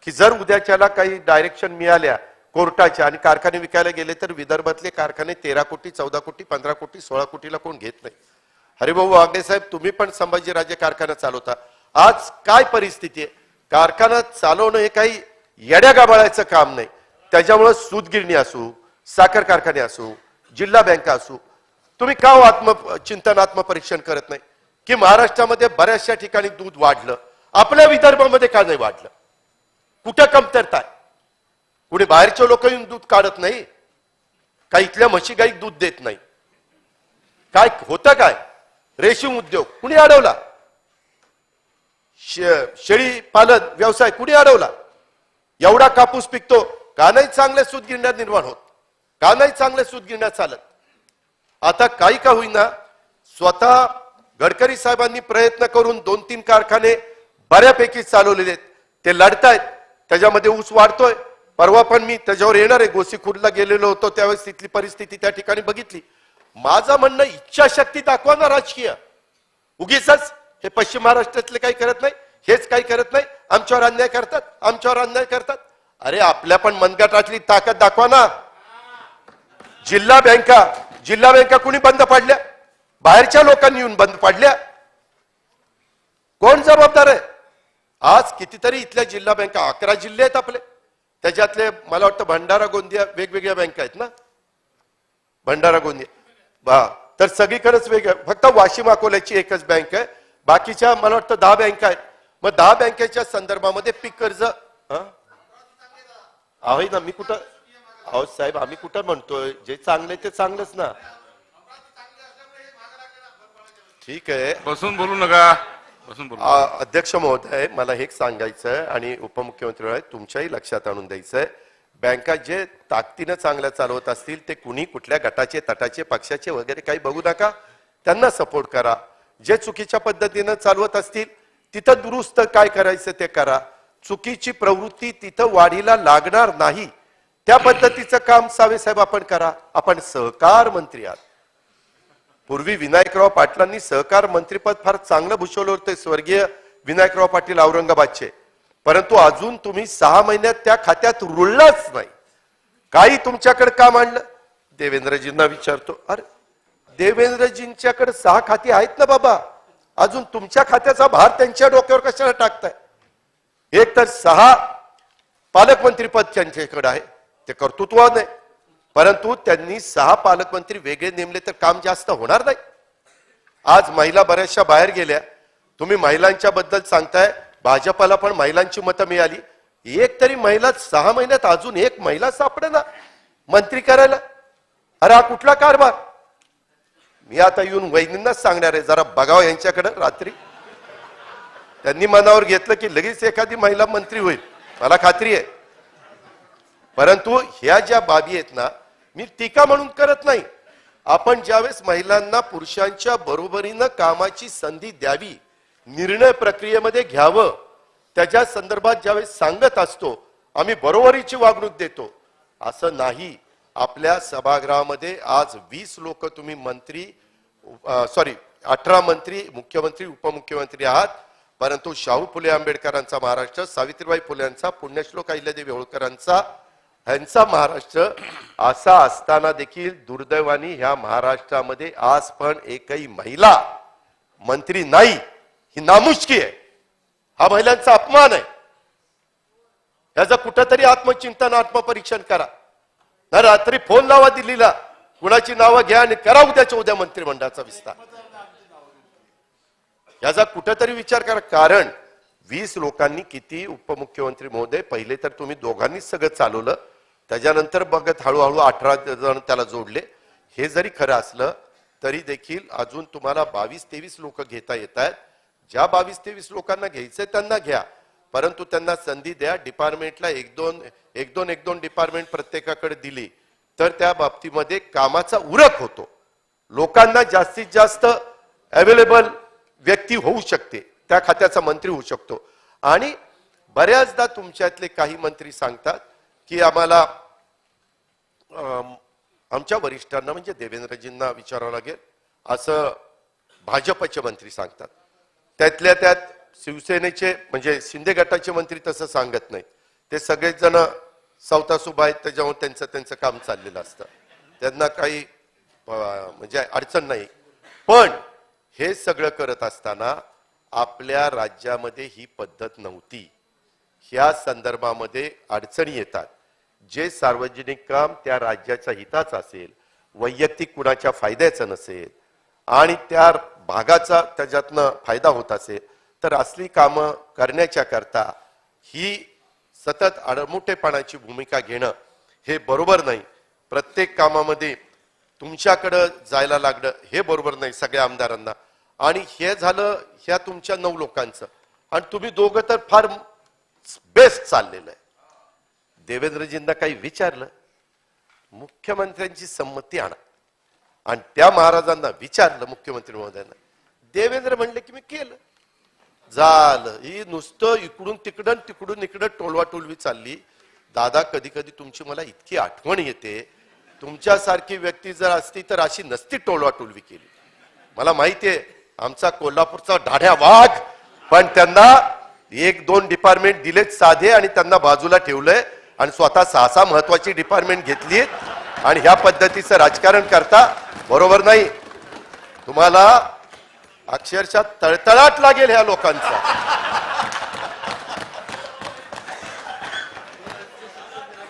Speaker 2: की जर उद्याच्याला काही डायरेक्शन मिळाल्या कोर्टाच्या आणि कारखाने विकायला गेले तर विदर्भातले कारखाने 13 कोटी 14 कोटी 15 कोटी 16 कोटीला कोण घेत नाही. हरिभाऊ वागडे साहेब तुम्ही पण संभाजीराजे कारखाना चालवता. आज काय परिस्थिती आहे? कारखाना चालवणं हे काही येड्या गाबाळायचं काम नाही. त्याच्यामुळे सूतगिरणी असू, साखर कारखाने असू, जिल्हा बँका असू, तुम्ही का आत्मचिंतन आत्मपरीक्षण करत नाही की महाराष्ट्रामध्ये बऱ्याचशा ठिकाणी दूध वाढलं, आपल्या विदर्भामध्ये का नाही वाढलं? कुठं कमतरता आहे? कुणी बाहेरचे लोक येऊन दूध काढत नाही का? इथल्या म्हशी गाई दूध देत नाही? काय होतं काय? रेशीम उद्योग कुणी अडवला? शेळी पालन व्यवसाय कुणी अडवला? एवढा कापूस पिकतो का नाही चांगल्या सूतगिरण्या निर्माण होत? का नाही चांगल्या सूतगिरण्या चालत? आता काही का होईना स्वतः गडकरी साहेबांनी प्रयत्न करून 2-3 कारखाने बऱ्यापैकी चालवलेले आहेत. ते लढतायत, त्याच्यामध्ये ऊस वाढतोय. परवा पण मी त्याच्यावर येणार आहे, गोसीखुर्दला गेलेलो होतो त्यावेळेस तिथली परिस्थिती त्या ठिकाणी बघितली. माझं म्हणणं इच्छाशक्ती दाखवा ना राजकीय. उगीच हे पश्चिम महाराष्ट्रातले काही करत नाही, हेच काही करत नाही, आमच्यावर अन्याय करतात, आमच्यावर अन्याय करतात. अरे आपल्या पण मनगटातली ताकद दाखवा ना. जिल्हा बँका कुणी बंद पाडल्या? बाहेरच्या लोकांनी येऊन बंद पाडल्या. कोण जबाबदार आहे? आज कितीतरी इथल्या जिल्हा बँका, 11 जिल्हे आहेत आपले, त्याच्यातले मला वाटतं भंडारा गोंदिया वेगवेगळ्या बँका आहेत ना. भंडारा गोंदिया तर सगळीकडेच वेगळं, फक्त वाशिम अकोल्याची एकच बँक आहे, बाकीच्या मला वाटतं 10 बँका आहेत. मग 10 बँकेच्या संदर्भामध्ये पीक कर्ज आहे ना. मी कुठं अहो साहेब आम्ही कुठं म्हणतोय जे चांगले ते चांगलंच ना. ठीक आहे,
Speaker 1: बसून बोलू नका, बसून बोलू.
Speaker 2: अध्यक्ष महोदय मला हे सांगायचंय आणि उपमुख्यमंत्री तुमच्याही लक्षात आणून द्यायचंय, बँका जे ताकदीनं चांगल्या चालवत असतील ते कुणी कुठल्या गटाचे तटाचे पक्षाचे वगैरे काही बघू नका, त्यांना सपोर्ट करा. जे चुकीच्या पद्धतीनं चालवत असतील तिथं दुरुस्त काय करायचं ते करा. चुकीची प्रवृत्ती तिथं वाढीला लागणार नाही त्या पद्धतीचं काम सावे साहेब आपण करा. आपण सहकार मंत्री आहात. पूर्वी विनायकराव पाटलांनी सहकार मंत्रीपद फार चांगलं भूषवलं होतं, स्वर्गीय विनायकराव पाटील औरंगाबादचे. परंतु अजून तुम्ही 6 महिन्यात त्या खात्यात रुळलाच नाही. काही तुमच्याकडे काम आणलं? देवेंद्रजींना विचारतो, अरे देवेंद्रजींच्याकडे 6 खाती आहेत ना बाबा, अजून तुमच्या खात्याचा भार त्यांच्या डोक्यावर कशाला टाकताय? एक तर 6 पालकमंत्री पद त्यांच्याकडे आहे, ते कर्तृत्ववान आहे, परंतु त्यांनी 6 पालकमंत्री वेगळे नेमले तर काम जास्त होणार नाही. आज महिला बऱ्याचशा बाहेर गेल्या, तुम्ही महिलांच्या बद्दल सांगताय, भाजपाला पण महिलांची मतं मिळाली, एक तरी महिला 6 महिन्यात अजून एक महिला सापडेना मंत्री करायला. अरे हा कुठला कारभार? मी आता येऊन वहिनींनाच सांगणार आहे, जरा बघावं यांच्याकडे रात्री. त्यांनी मनावर घेतलं की लगेच एखादी महिला मंत्री होईल, मला खात्री आहे. परंतु ह्या ज्या बाबी आहेत ना, मी टीका म्हणून करत नाही. आपण ज्यावेळेस महिलांना पुरुषांच्या बरोबरीनं कामाची संधी द्यावी, निर्णय प्रक्रियेमध्ये घ्यावं, त्याच्या संदर्भात ज्यावेळेस सांगत असतो, आम्ही बरोबरीची वागणूक देतो, असं नाही. आपल्या सभागृहामध्ये आज 20 लोक तुम्ही मंत्री 18 मंत्री, मुख्यमंत्री, उपमुख्यमंत्री आहात, परंतु शाहू फुले आंबेडकरांचा महाराष्ट्र, सावित्रीबाई फुलेंचा, पुण्यश्लोक अहिल्यादेवी होळकरांचा ह्यांचा महाराष्ट्र असा असताना देखील दुर्दैवानी ह्या महाराष्ट्रामध्ये आज पण एकही महिला मंत्री नाही. ही नामुष्की आहे, हा महिलांचा अपमान आहे. याचं कुठंतरी आत्मचिंतन, आत्मपरीक्षण करा ना. रात्री फोन लावा दिल्लीला, कुणाची नावं घ्या आणि करा उद्याच्या उद्या मंत्रिमंडळाचा विस्तार. याचा कुठंतरी विचार करा. कारण 20 लोकांनी किती उपमुख्यमंत्री महोदय, पहिले तर तुम्ही दोघांनीच सगळं चालवलं, त्याच्यानंतर बघत हळूहळू 18 जण त्याला जोडले. हे जरी खरं असलं तरी देखील अजून तुम्हाला 22-23 लोक घेता येत आहेत. ज्या 22-23 लोकांना घ्यायचंय त्यांना घ्या, परंतु त्यांना संधी द्या. डिपार्टमेंटला एक दोन डिपार्टमेंट प्रत्येकाकडे दिली तर त्या बाबतीमध्ये कामाचा उरक होतो, लोकांना जास्तीत जास्त अवेलेबल व्यक्ती होऊ शकते, त्या खात्याचा मंत्री होऊ शकतो. आणि बऱ्याचदा तुमच्यातले काही मंत्री सांगतात की आम्हाला आमच्या वरिष्ठांना म्हणजे देवेंद्रजींना विचारावं लागेल असं भाजपचे मंत्री सांगतात. त्यातल्या त्यात शिवसेनेचे म्हणजे शिंदे गटाचे मंत्री तसं सांगत नाहीत. ते सगळेच जण सवतासुभा आहेत, त्याच्यामुळे त्यांचं काम चाललेलं असतं, त्यांना काही म्हणजे अडचण नाही. पण हे सगळं करत असताना आपल्या राज्यामध्ये ही पद्धत नव्हती. ह्या संदर्भामध्ये अडचणी येतात. जे सार्वजनिक काम त्या राज्याच्या हिताचं असेल, वैयक्तिक कुणाच्या फायद्याचं नसेल आणि त्या भागाचा त्याच्यातनं फायदा होत असेल तर असली कामं करण्याच्या करता ही सतत आडमुठेपणाची भूमिका घेणं हे बरोबर नाही. प्रत्येक कामामध्ये तुमच्याकडं जायला लागणं हे बरोबर नाही सगळ्या आमदारांना. आणि हे झालं ह्या तुमच्या 9 लोकांचं, आणि तुम्ही दोघं तर फार बेस्ट चाललेलं आहे. देवेंद्रजींना काही विचारलं, मुख्यमंत्र्यांची संमती आणा, आणि त्या महाराजांना विचारलं मुख्यमंत्री महोदयांना, देवेंद्र म्हणले की मी केलं, झालं. ही नुसतं इकडून तिकडं तिकडून इकडं टोलवाटोलवी चालली. दादा, कधी कधी तुमची मला इतकी आठवण येते, तुमच्यासारखी व्यक्ती जर असती तर अशी नसती टोलवाटोलवी केली. मला माहितीये आमचा कोल्हापूरचा ढाढ्या वाघ, पण त्यांना 1-2 डिपार्टमेंट दिलेत साधे आणि त्यांना बाजूला ठेवलंय आणि स्वतः 6 महत्वाची डिपार्टमेंट घेतली आणि ह्या पद्धतीचं राजकारण करता. बरोबर नाही. तुम्हाला अक्षरशः तळतळाट लागेल ह्या लोकांचा.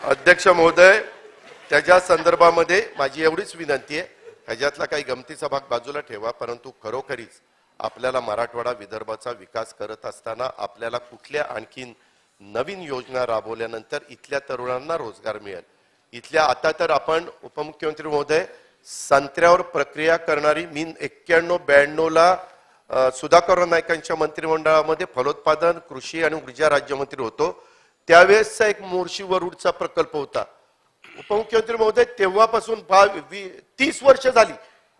Speaker 2: अध्यक्ष महोदय, त्याच्या संदर्भामध्ये माझी एवढीच विनंती आहे, ह्याच्यातला काही गमतीचा भाग बाजूला ठेवा, परंतु खरोखरीच आपल्याला मराठवाडा विदर्भाचा विकास करत असताना आपल्याला कुठल्या आणखीन नवीन योजना राबवल्यानंतर इथल्या तरुणांना रोजगार मिळेल. इथल्या आता तर आपण उपमुख्यमंत्री महोदय संत्र्यावर प्रक्रिया करणारी, मी 91-92 ला सुधाकर नाईकांच्या मंत्रिमंडळामध्ये फलोत्पादन, कृषी आणि ऊर्जा राज्यमंत्री होतो. त्यावेळेसचा एक मोर्शी वरुडचा प्रकल्प होता. उपमुख्यमंत्री महोदय तेव्हापासून 30 वर्ष झाली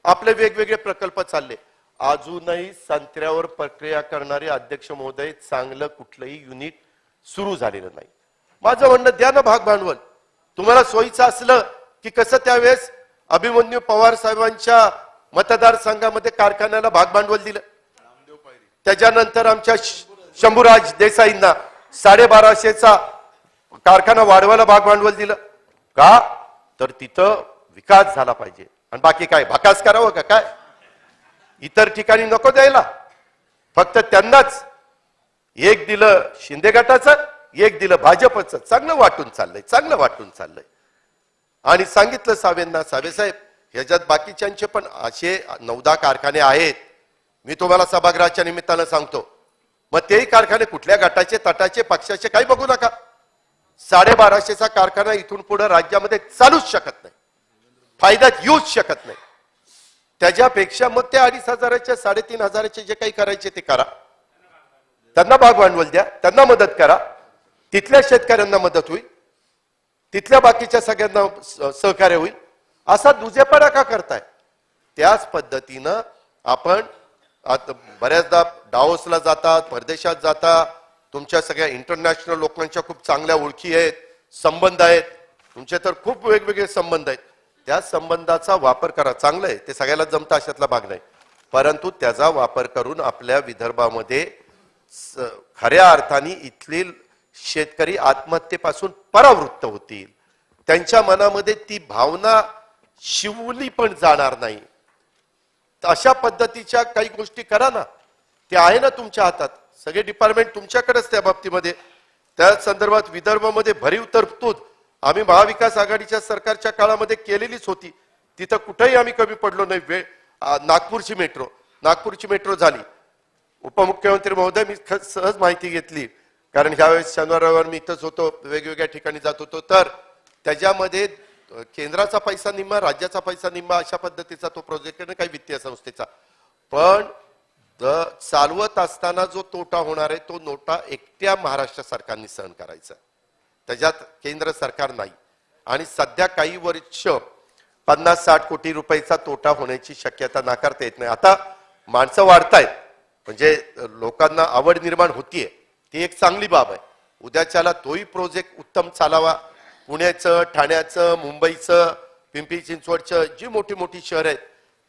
Speaker 2: आपले वेगवेगळे प्रकल्प चालले. अजूनही संत्र्यावर प्रक्रिया करणारे अध्यक्ष महोदय चांगलं कुठलंही युनिट सुरू झालेलं नाही. माझं म्हणणं, द्या ना भाग भांडवल. तुम्हाला सोयीचं असलं की कसं त्यावेळेस अभिमन्यू पवार साहेबांच्या मतदारसंघामध्ये कारखान्याला भाग भांडवल दिलं, त्याच्यानंतर आमच्या शंभूराज देसाईंना 1250चा कारखाना वाढवायला भाग भांडवल दिलं. का तर तिथं विकास झाला पाहिजे, आणि बाकी काय भाकास करावं का काय? इतर ठिकाणी नको द्यायला. फक्त त्यांनाच एक दिलं शिंदे गटाचं एक दिलं भाजपचं, चांगलं वाटून चाललंय. आणि सांगितलं साहेबांना, साहेब ह्याच्यात बाकीच्यांचे पण असे 9-10 कारखाने आहेत. मी तुम्हाला सभागृहाच्या निमित्तानं सांगतो, मग तेही कारखाने कुठल्या गटाचे, तटाचे, पक्षाचे काही बघू नका. 1250चा कारखाना इथून पुढे राज्यामध्ये चालूच शकत नाही, फायद्यात येऊच शकत नाही. त्याच्यापेक्षा मग ते 2,500च्या 3,500चे जे काही करायचे ते करा, त्यांना भाग भांडवल द्या, त्यांना मदत करा, तिथल्या शेतकऱ्यांना मदत होईल, तिथल्या बाकीच्या सगळ्यांना सहकार्य होईल. असा दुजेपणा का करताय? त्याच पद्धतीनं आपण आता बऱ्याचदा डाओसला जातात, परदेशात जाता, तुमच्या सगळ्या इंटरनॅशनल लोकांच्या खूप चांगल्या ओळखी आहेत, संबंध आहेत, तुमचे तर खूप वेगवेगळे संबंध आहेत. त्या संबंधाचा वापर करा, चांगलं आहे, ते सगळ्याला जमतं अशातला भाग नाही. परंतु त्याचा वापर करून आपल्या विदर्भामध्ये खऱ्या अर्थाने इथले शेतकरी आत्महत्येपासून परावृत्त होतील, त्यांच्या मनामध्ये ती भावना शिवली पण जाणार नाही. अशा पद्धतीच्या काही गोष्टी करा ना, ते आहे ना तुमच्या हातात, सगळे डिपार्टमेंट तुमच्याकडेच त्या बाबतीमध्ये. त्या संदर्भात विदर्भामध्ये भरीव तरतूद आम्ही महाविकास आघाडीच्या सरकारच्या काळामध्ये केलेलीच होती. तिथं कुठेही आम्ही कमी पडलो नाही. नागपूरची मेट्रो झाली. उपमुख्यमंत्री महोदय, मी सहज माहिती घेतली, कारण ह्यावेळेस शनिवार रविवार मी इथंच होतो, वेगवेगळ्या ठिकाणी जात होतो, तर त्याच्यामध्ये केंद्राचा पैसा निम्मा, राज्याचा पैसा निम्मा, अशा पद्धतीचा तो प्रोजेक्ट आहे, काही वित्तीय संस्थेचा. पण चालवत असताना जो तोटा होणार आहे तो नोटा एकट्या महाराष्ट्र सरकारने सहन करायचा, त्याच्यात केंद्र सरकार नाही. आणि सध्या काही वर्ष 50-60 कोटी रुपयाचा तोटा होण्याची शक्यता नाकारता येत नाही. आता माणसं वाढतायत, म्हणजे लोकांना आवड निर्माण होतीये, ती एक चांगली बाब आहे. उद्याच्याला तोही प्रोजेक्ट उत्तम चालावा. पुण्याचं, ठाण्याचं, मुंबईचं, पिंपरी चिंचवडचं जी मोठी मोठी शहर आहेत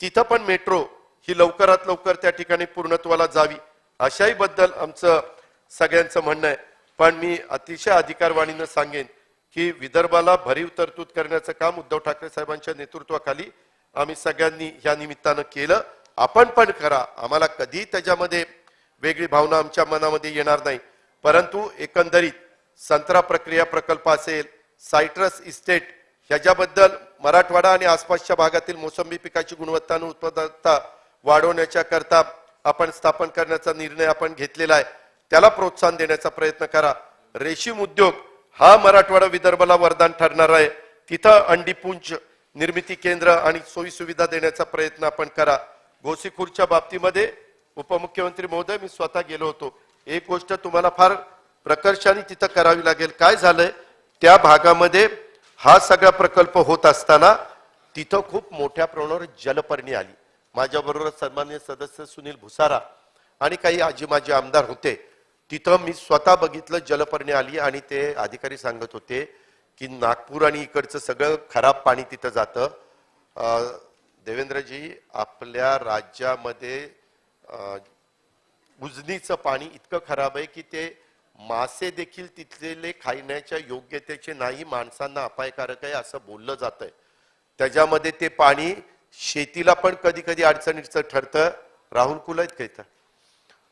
Speaker 2: तिथं पण मेट्रो ही लवकरात लवकर त्या ठिकाणी पूर्णत्वाला जावी, अशाही बद्दल आमचं सगळ्यांचं म्हणणं आहे. पण मी अतिशय अधिकारवाणीनं सांगेन की विदर्भाला भरीव तरतूद करण्याचं काम उद्धव ठाकरे साहेबांच्या नेतृत्वाखाली आम्ही सगळ्यांनी ह्या निमित्तानं केलं. आपण पण करा, आम्हाला कधी त्याच्यामध्ये वेगळी भावना आमच्या मनामध्ये येणार नाही. परंतु एकंदरीत संत्रा प्रक्रिया प्रकल्प असेल, सायट्रस इस्टेट, ह्याच्याबद्दल मराठवाडा आणि आसपासच्या भागातील मोसंबी पिकाची गुणवत्ता आणि उत्पादकता वाढवण्याच्या करता आपण स्थापन करण्याचा निर्णय आपण घेतलेला आहे. त्याला प्रोत्साहन देण्याचा प्रयत्न करा. रेशीम उद्योग हा मराठवाडा विदर्भाला वरदान ठरणार आहे. तिथं अंडीपुंज निर्मिती केंद्र आणि सोयी सुविधा देण्याचा प्रयत्न आपण करा. गोसीखुर्दच्या बाबतीमध्ये उपमुख्यमंत्री महोदय, मी स्वतः गेलो होतो. एक गोष्ट तुम्हाला फार प्रकर्षाने तिथं करावी लागेल. काय झालंय, त्या भागामध्ये हा सगळा प्रकल्प होत असताना तिथं खूप मोठ्या प्रमाणावर जलपर्णी आली. माझ्याबरोबर सन्माननीय सदस्य सुनील भुसारा आणि काही आजी माजी आमदार होते. तिथं मी स्वतः बघितलं, जलपर्णी आली आणि ते अधिकारी सांगत होते की नागपूर आणि इकडचं सगळं खराब पाणी तिथं जातं. देवेंद्रजी, आपल्या राज्यामध्ये उजनीचं पाणी इतकं खराब आहे की ते मासे देखील तिथले खाण्याच्या योग्यतेचे नाही, माणसांना अपायकारक आहे असं बोललं जातंय. त्याच्यामध्ये ते पाणी शेतीला पण कधी कधी अडचणीचं ठरतं. राहुल कुल आहेत का इथं?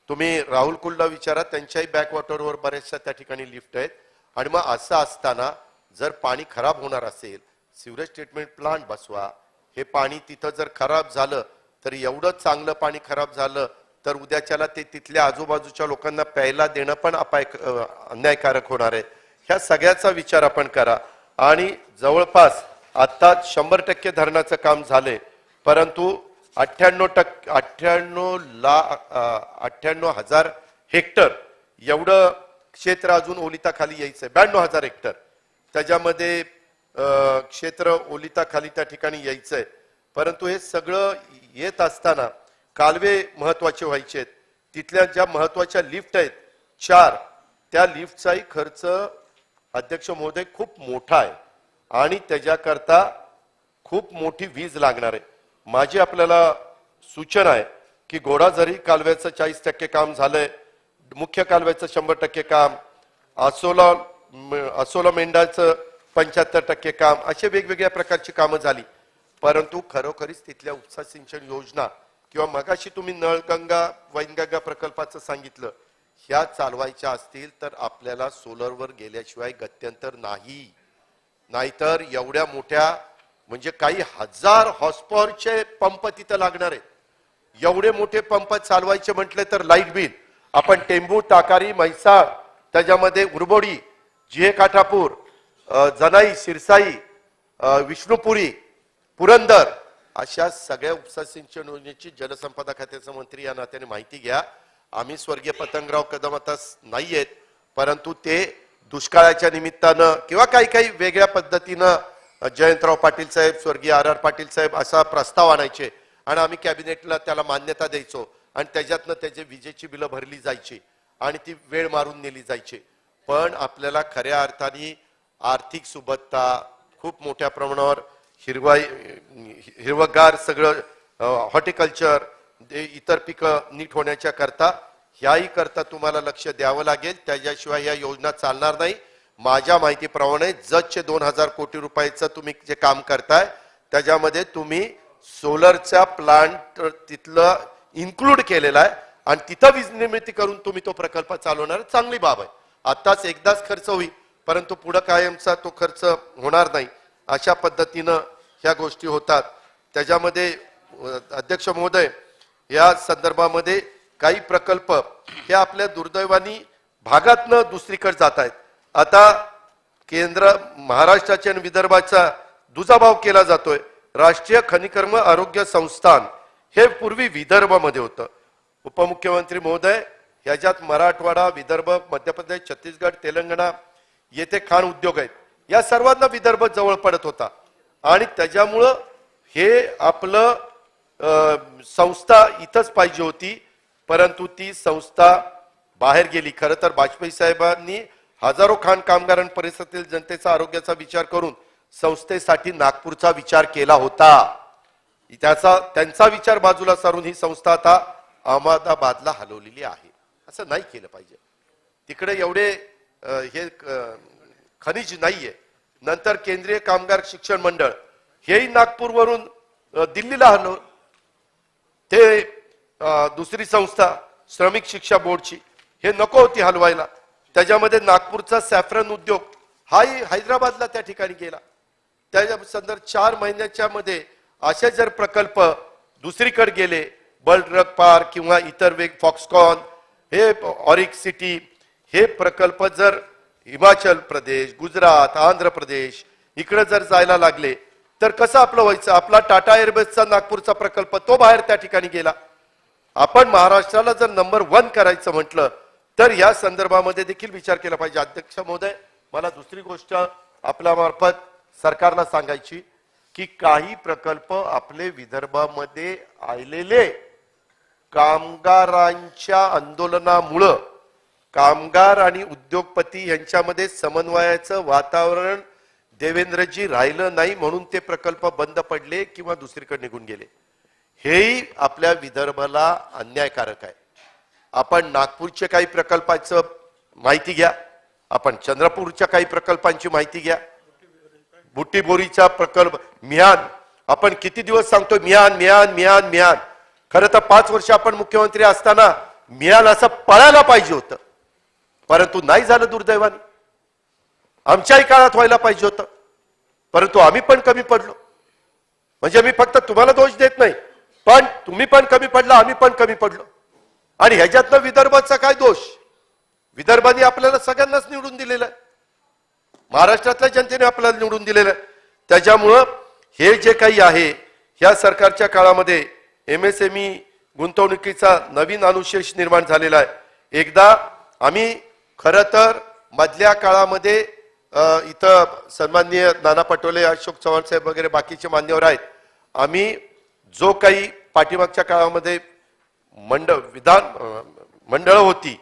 Speaker 2: तुम्ही राहुल कुलला विचारा, त्यांच्याही बॅकवॉटरवर बऱ्याचशा त्या ठिकाणी लिफ्ट आहेत. आणि मग असं असताना जर पाणी खराब होणार असेल, सिवरेज ट्रीटमेंट प्लांट बसवा. हे पाणी तिथं जर खराब झालं तर एवढं चांगलं पाणी खराब झालं तर उद्याच्याला ते तिथल्या आजूबाजूच्या लोकांना प्यायला देणं पण अन्यायकारक होणार आहे. ह्या सगळ्याचा विचार आपण करा. आणि जवळपास आता 100% धरणाचं काम झालंय, परंतु 98,000 हेक्टर एवढं क्षेत्र अजून ओलिताखाली यायचंय. 92,000 हेक्टर त्याच्यामध्ये क्षेत्र ओलिताखाली त्या ठिकाणी यायचंय. परंतु हे सगळं येत असताना कालवे महत्वाचे व्हायचे आहेत. तिथल्या ज्या महत्वाच्या लिफ्ट आहेत 4, त्या लिफ्टचाही खर्च अध्यक्ष महोदय खूप मोठा आहे आणि त्याच्याकरता खूप मोठी वीज लागणार आहे. माझी आपल्याला सूचना आहे की घोडाझरी कालव्याचं 40% काम झालंय, मुख्य कालव्याचं 100% काम, असोला मेंढाचं 75% काम, असे वेगवेगळ्या प्रकारची कामं झाली. परंतु खरोखरीच तिथल्या उपसा सिंचन योजना किंवा मगाशी तुम्ही नळगंगा वैनगंगा प्रकल्पाचं सांगितलं, ह्या चालवायच्या असतील तर आपल्याला सोलरवर गेल्याशिवाय गत्यंतर नाही. नाहीतर एवढ्या मोठ्या म्हणजे काही हजार हॉर्सपॉवरचे पंप तिथं लागणार आहेत. एवढे मोठे पंप चालवायचे म्हटले तर लाईट बिल आपण टेंबू, ताकारी, म्हैसाळ, त्याच्यामध्ये उरबोडी, जिहे काठापूर, जनाई, सिरसाई, विष्णुपुरी, पुरंदर अशा सगळ्या उपसा सिंचन योजनेची जलसंपदा खात्याचे मंत्री या नात्याने माहिती घ्या. आम्ही स्वर्गीय पतंगराव कदम आता नाही आहेत, परंतु ते दुष्काळाच्या निमित्तानं किंवा काही काही वेगळ्या पद्धतीनं जयंतराव पाटील साहेब, स्वर्गीय आर पाटील साहेब असा प्रस्ताव आणायचे आणि आम्ही कॅबिनेटला त्याला मान्यता द्यायचो आणि त्याच्यातनं त्याची विजेची बिलं भरली जायची आणि ती वेळ मारून नेली जायची. पण आपल्याला खऱ्या अर्थाने आर्थिक सुबत्ता, खूप मोठ्या प्रमाणावर हिरवगार सगळं हॉर्टिकल्चर, इतर पिकं नीट होण्याच्या करता ह्याही करता तुम्हाला लक्ष द्यावं लागेल. त्याच्याशिवाय या योजना चालणार नाही. माझ्या माहितीप्रमाणे जतचे 2000 कोटी रुपयाचं तुम्ही जे काम करताय त्याच्यामध्ये तुम्ही सोलरचा प्लांट तिथलं इन्क्लूड केलेला आहे आणि तिथं वीज निर्मिती करून तुम्ही तो प्रकल्प चालवणार. चांगली बाब आहे. आताच एकदाच खर्च होईल, परंतु पुढे कायमचा तो खर्च होणार नाही. अशा पद्धतीनं ह्या गोष्टी होतात. त्याच्यामध्ये अध्यक्ष महोदय, या संदर्भामध्ये काही प्रकल्प हे आपल्या दुर्दैवानी भागातनं दुसरीकडे जात आहेत. आता केंद्र, महाराष्ट्राच्या आणि विदर्भाचा दुजाभाव केला जातोय. राष्ट्रीय खनिकर्म आरोग्य संस्थान हे पूर्वी विदर्भामध्ये होतं. उपमुख्यमंत्री महोदय, ह्याच्यात मराठवाडा, विदर्भ, मध्य प्रदेश, छत्तीसगड, तेलंगणा येथे खाण उद्योग आहेत. या सर्वांना विदर्भ जवळ पडत होता आणि त्याच्यामुळं हे आपलं संस्था इथंच पाहिजे होती, परंतु ती संस्था बाहेर गेली. खरं तर वाजपेयी साहेबांनी हजारो खाण कामगारां परिसरातील जनतेचा आरोग्याचा विचार करून संस्थेसाठी नागपूरचा विचार केला होता. त्यांचा विचार बाजूला सारून ही संस्था आता अहमदाबादला हलवलेली आहे. असं नाही केलं पाहिजे. तिकडे एवढे हे खनिज नाहीये. नंतर केंद्रीय कामगार शिक्षण मंडळ हेही नागपूरवरून दिल्लीला हलव. ते दुसरी संस्था श्रमिक शिक्षा बोर्डची हे नको होती हलवायला. त्याच्यामध्ये नागपूरचा सॅफ्रन उद्योग हाही हैदराबादला त्या ठिकाणी गेला. त्याच्या संदर्भात 4 महिन्याच्या मध्ये असे जर प्रकल्प दुसरीकडे गेले, बल्क ड्रग पार्क किंवा इतर वेग, फॉक्सकॉन, हे ऑरिक सिटी, हे प्रकल्प जर हिमाचल प्रदेश, गुजरात, आंध्र प्रदेश इकडे जर जायला लागले तर कसं आपलं व्हायचं. आपला टाटा एअरबेसचा नागपूरचा प्रकल्प तो बाहेर त्या ठिकाणी गेला. आपण महाराष्ट्राला जर नंबर 1 करायचं म्हटलं तर या संदर्भामध्ये देखील विचार केला पाहिजे. अध्यक्ष महोदय, मला दुसरी गोष्ट आपल्या मार्फत सरकारला सांगायची की काही प्रकल्प आपले विदर्भामध्ये आलेले कामगारांच्या आंदोलनामुळं कामगार आणि उद्योगपती यांच्यामध्ये समन्वयाचं वातावरण देवेंद्रजी राहिलं नाही, म्हणून ते प्रकल्प बंद पडले किंवा दुसरीकडे निघून गेले. हेही आपल्या विदर्भाला अन्यायकारक आहे. आपण नागपूरच्या काही प्रकल्पाचं माहिती घ्या, आपण चंद्रपूरच्या काही प्रकल्पांची माहिती घ्या. बुट्टीबोरीचा प्रकल्प, मिहान, आपण किती दिवस सांगतो मिहान मिहान मिहान मिहान. खरं तर 5 वर्ष आपण मुख्यमंत्री असताना मिहान असं पळायला पाहिजे होतं, परंतु नाही झालं दुर्दैवाने. आमच्याही काळात व्हायला पाहिजे होतं, परंतु आम्ही पण कमी पडलो. म्हणजे मी फक्त तुम्हाला दोष देत नाही, पण तुम्ही पण कमी पडला, आम्ही पण कमी पडलो. आणि ह्याच्यातनं विदर्भाचा काय दोष. विदर्भाने आपल्याला सगळ्यांनाच निवडून दिलेलं आहे. महाराष्ट्रातल्या जनतेने आपल्याला निवडून दिलेलं आहे. त्याच्यामुळं हे जे काही आहे ह्या सरकारच्या काळामध्ये MSME गुंतवणुकीचा नवीन अनुशेष निर्माण झालेला आहे. एकदा आम्ही खरं तर मधल्या काळामध्ये इथं सन्माननीय नाना पटोले, अशोक चव्हाण साहेब वगैरे बाकीचे मान्यवर आहेत, आम्ही जो काही पाठीमागच्या काळामध्ये मंडळ होती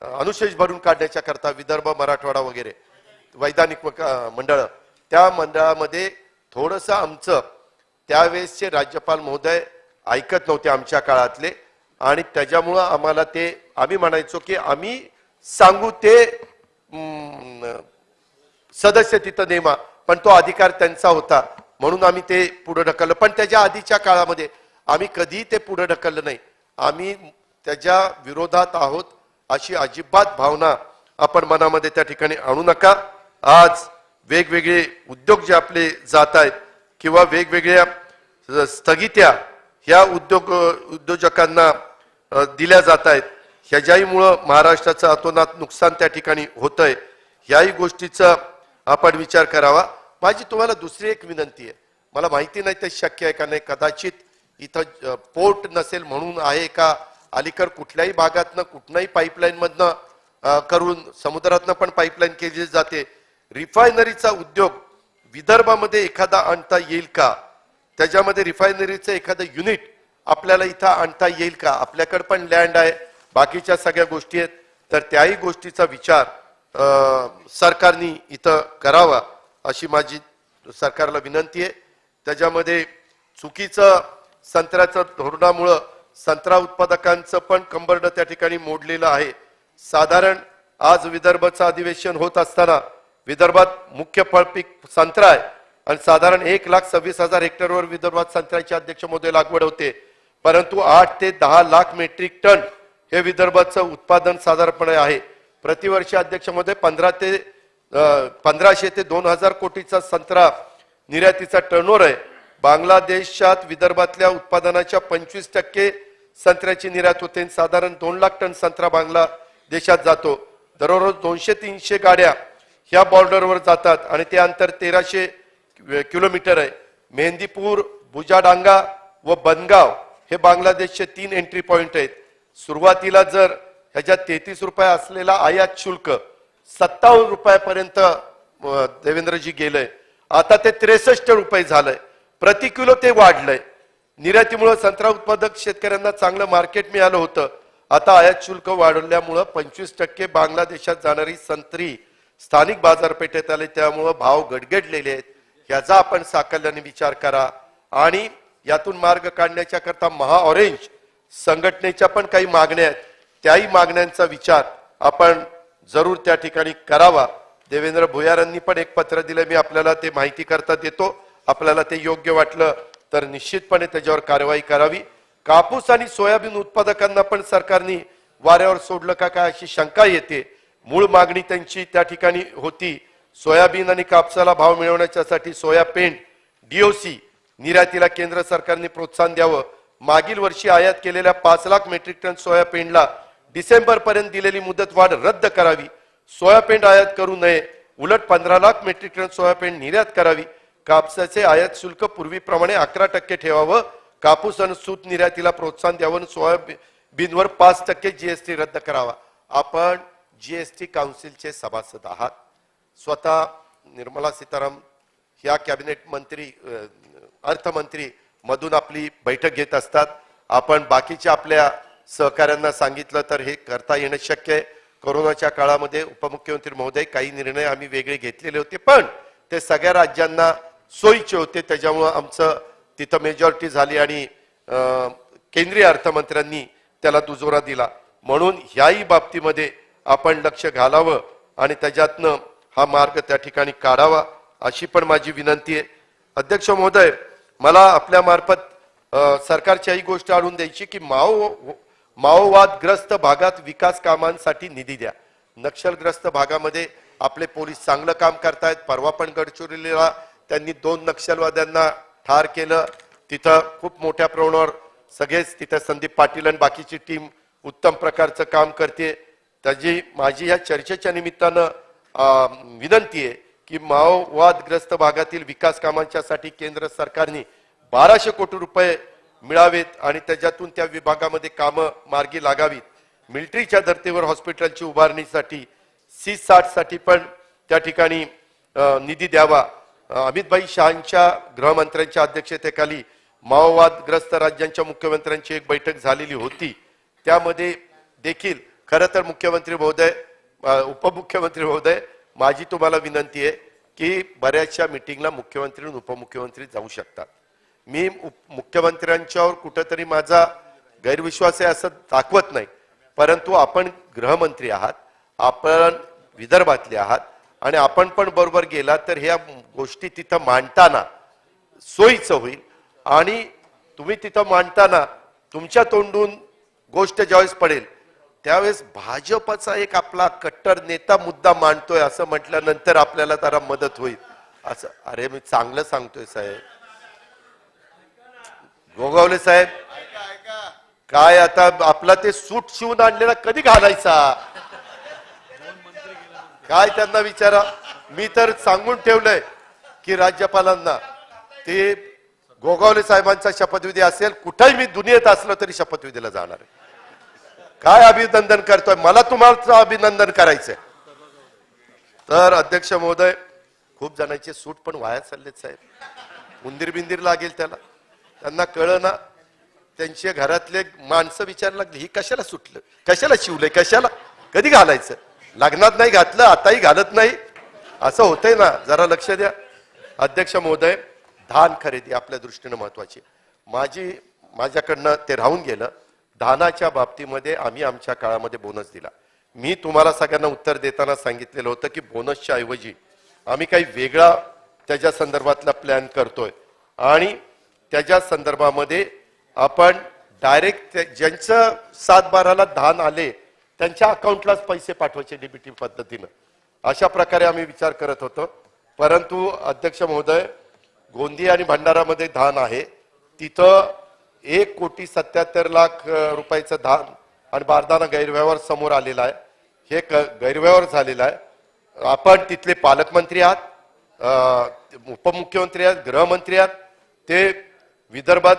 Speaker 2: अनुशेष भरून काढण्याच्या करता, विदर्भ, मराठवाडा वगैरे वैधानिक मंडळ, त्या मंडळामध्ये थोडंसं आमचं त्यावेळेसचे राज्यपाल महोदय ऐकत नव्हते आमच्या काळातले, आणि त्याच्यामुळं आम्हाला ते आम्ही म्हणायचो की आम्ही सांगू ते सदस्य तिथं नेमा, पण तो अधिकार त्यांचा होता म्हणून आम्ही ते पुढे ढकललं. पण त्याच्या आधीच्या काळामध्ये आम्ही कधी ते पुढे ढकललं नाही. आम्ही त्याच्या विरोधात आहोत अशी अजिबात भावना आपण मनामध्ये त्या ठिकाणी आणू नका. आज वेगवेगळे उद्योग जे आपले जात आहेत किंवा वेगवेगळ्या स्थगित्या ह्या उद्योजकांना दिल्या जात आहेत, ह्याच्याहीमुळं महाराष्ट्राचं अतोनात नुकसान त्या ठिकाणी होतंय. ह्याही गोष्टीचा आपण विचार करावा. माझी तुम्हाला दुसरी एक विनंती आहे, मला माहिती नाही ते शक्य आहे का नाही, कदाचित इथं पोर्ट नसेल म्हणून आहे का, अलीकड कुठल्याही भागातनं कुठल्याही पाईपलाईन मधनं करून समुद्रातनं पण पाईपलाईन केली जाते. रिफायनरीचा उद्योग विदर्भामध्ये एखादा आणता येईल का, त्याच्यामध्ये रिफायनरीचं एखादं युनिट आपल्याला इथं आणता येईल का. आपल्याकडे पण लँड आहे, बाकीच्या सगळ्या गोष्टी आहेत, तर त्याही गोष्टीचा विचार सरकारने इथं करावा अशी माझी सरकारला विनंती आहे. त्याच्यामध्ये चुकीचं संत्र्याचं धोरणामुळं संत्रा उत्पादकांचं पण कंबरडं त्या ठिकाणी मोडलेलं आहे. साधारण आज विदर्भाचं अधिवेशन होत असताना विदर्भात मुख्य फळपीक संत्रा आहे आणि साधारण 1,26,000 हेक्टरवर विदर्भात संत्र्याची अध्यक्ष महोदय लागवड होते, परंतु 8 ते 10 लाख मेट्रिक टन हे विदर्भाचं उत्पादन साधारणपणे आहे. प्रतिवर्षी अध्यक्ष महोदय 1500 ते 2000 कोटीचा संत्रा निर्यातीचा टर्नओव्हर आहे. बांगलादेशात विदर्भातल्या उत्पादनाच्या 25% संत्र्याची निर्यात होते. साधारण 2 लाख टन संत्रा बांगलादेशात जातो. दररोज 200-300 गाड्या ह्या बॉर्डरवर जातात आणि ते अंतर 1300 किलोमीटर आहे. मेहंदीपूर, बुजाडांगा व बनगाव हे बांगलादेशचे 3 एंट्री पॉइंट आहेत. सुरुवातीला जर ह्याच्यात 33 रुपये असलेला आयात शुल्क 57 रुपयापर्यंत देवेंद्रजी गेलंय. आता ते 63 रुपये झालंय प्रति किलो, ते वाढलंय. निर्यातीमुळे संत्रा उत्पादक शेतकऱ्यांना चांगलं मार्केट मिळालं होतं. आता आयात शुल्क वाढवल्यामुळं 25% बांगलादेशात जाणारी संत्री स्थानिक बाजारपेठेत आले, त्यामुळं भाव गडगडलेले आहेत. याचा आपण साकल्याने विचार करा आणि यातून मार्ग काढण्याच्या करता महाऑरेंज संघटनेच्या पण काही मागण्या आहेत, त्याही मागण्यांचा विचार आपण जरूर त्या ठिकाणी करावा. देवेंद्र भुयारांनी पण एक पत्र दिलं, मी आपल्याला ते माहिती करता देतो. आपल्याला ते योग्य वाटलं तर निश्चितपणे त्याच्यावर कारवाई करावी. कापूस आणि सोयाबीन उत्पादकांना पण सरकारने वाऱ्यावर सोडलं का काय अशी शंका येते. मूळ मागणी त्यांची त्या ठिकाणी होती सोयाबीन आणि कापसाला भाव मिळवण्यासाठी सोया पेंट डीओसी निर्यातीला केंद्र सरकारने प्रोत्साहन द्यावं. मागील वर्षी आयात केलेल्या 5 लाख मेट्रिक टन सोया पेंटला डिसेंबर पर्यंत दिलेली मुदत वाढ रद्द करावी. सोया पेंट आयात करू नये, उलट 15 लाख मेट्रिक टन सोया पेंट निर्यात करावी. कापसाचे आयात शुल्क पूर्वीप्रमाणे 11% ठेवावं. कापूस आणि सूत निर्यातीला प्रोत्साहन द्यावं. सोयाबीनवर 5% जीएसटी रद्द करावा. आपण जीएसटी काउन्सिलचे सभासद आहात. स्वतः निर्मला सीताराम ह्या कॅबिनेट मंत्री अर्थमंत्री मधून आपली बैठक घेत असतात. आपण बाकीच्या आपल्या सहकाऱ्यांना सांगितलं तर हे करता येणं शक्य आहे. कोरोनाच्या काळामध्ये उपमुख्यमंत्री महोदय काही निर्णय आम्ही वेगळे घेतलेले होते, पण ते सगळ्या राज्यांना सोयीचे होते. त्याच्यामुळं आमचं तिथं मेजॉरिटी झाली आणि केंद्रीय अर्थमंत्र्यांनी त्याला दुजोरा दिला. म्हणून ह्याही बाबतीमध्ये आपण लक्ष घालावं आणि त्याच्यातनं हा मार्ग त्या ठिकाणी काढावा अशी पण माझी विनंती आहे. अध्यक्ष महोदय, मला आपल्या मार्फत सरकारची ही गोष्ट आणून द्यायची की माओवादग्रस्त भागात विकास कामांसाठी निधी द्या. नक्षलग्रस्त भागामध्ये आपले पोलीस चांगलं काम करतायत. परवा पण गडचिरोलीला त्यांनी 2 नक्षलवाद्यांना ठार केलं. तिथं खूप मोठ्या प्रमाणावर सगळेच तिथं संदीप पाटील आणि बाकीची टीम उत्तम प्रकारचं काम करते. त्याची माझी या चर्चेच्या निमित्तानं विनंती आहे की माओवादग्रस्त भागातील विकास कामांच्यासाठी केंद्र सरकारने 1200 कोटी रुपये मिळावेत आणि त्याच्यातून त्या विभागामध्ये कामं मार्गी लागावीत. मिलिटरीच्या धर्तीवर हॉस्पिटलची उभारणीसाठी C60 साठी पण त्या ठिकाणी निधी द्यावा. अमितभाई शहांच्या गृहमंत्र्यांच्या अध्यक्षतेखाली माओवादग्रस्त राज्यांच्या मुख्यमंत्र्यांची एक बैठक झालेली होती. त्यामध्ये देखील खरं तर मुख्यमंत्री महोदय, उपमुख्यमंत्री महोदय, माझी तुम्हाला विनंती आहे की बऱ्याचशा मीटिंगला मुख्यमंत्री आणि उपमुख्यमंत्री जाऊ शकतात. मी मुख्यमंत्र्यांच्यावर कुठेतरी माझा गैरविश्वास आहे असं दाखवत नाही, परंतु आपण गृहमंत्री आहात, आपण विदर्भातले आहात आणि आपण पण बरोबर गेला तर ह्या गोष्टी तिथं मांडताना सोयीचं होईल. आणि तुम्ही तिथं मांडताना तुमच्या तोंडून गोष्ट ज्यावेळेस पडेल त्यावेळेस भाजपचा एक आपला कट्टर नेता मुद्दा मांडतोय असं म्हटल्यानंतर आपल्याला जरा मदत होईल असं. अरे मी चांगलं सांगतोय साहेब. गोगावले साहेब, काय आता आपला ते सूट शिवून आणलेला कधी घालायचा? काय त्यांना विचारा. मी तर सांगून ठेवलंय की राज्यपालांना ते गोगावले साहेबांचा शपथविधी असेल, कुठेही मी दुनियेत असलो तरी शपथविधीला जाणार आहे. काय अभिनंदन करतोय? मला तुम्हाला अभिनंदन करायचंय. तर अध्यक्ष महोदय, खूप जणांचे सूट पण वाया चाललेत साहेब. उंदीर बिंदीर लागेल त्याला. त्यांना कळ ना, त्यांच्या घरातले माणसं विचारायला लागली ही कशाला सुटलं, कशाला शिवलंय, कशाला, कधी घालायचं? लग्नात नाही घातलं, आताही घालत नाही, असं होतंय ना. जरा लक्ष द्या. अध्यक्ष महोदय, धान खरेदी आपल्या दृष्टीने महत्वाची. माझ्याकडनं ते राहून गेलं. धानाच्या बाबतीमध्ये आम्ही आमच्या काळामध्ये बोनस दिला. मी तुम्हाला सगळ्यांना उत्तर देताना सांगितलेलं होतं की बोनसच्या ऐवजी आम्ही काही वेगळा त्याच्या संदर्भातला प्लॅन करतोय आणि त्याच्या संदर्भामध्ये आपण डायरेक्ट ज्यांचं 7/12ला धान आले त्यांच्या अकाउंटलाच पैसे पाठवायचे डीबीटी पद्धतीनं. अशा प्रकारे आम्ही विचार करत होतो. परंतु अध्यक्ष महोदय, गोंदिया आणि भंडारामध्ये धान आहे, तिथं 1,77,00,000 रुपयाचं धान आणि बारदाना गैरव्यवहार समोर आलेला आहे. हे गैरव्यवहार झालेला आहे. आपण तिथले पालकमंत्री आहात, उपमुख्यमंत्री आहात, गृहमंत्री आहात. ते विदर्भात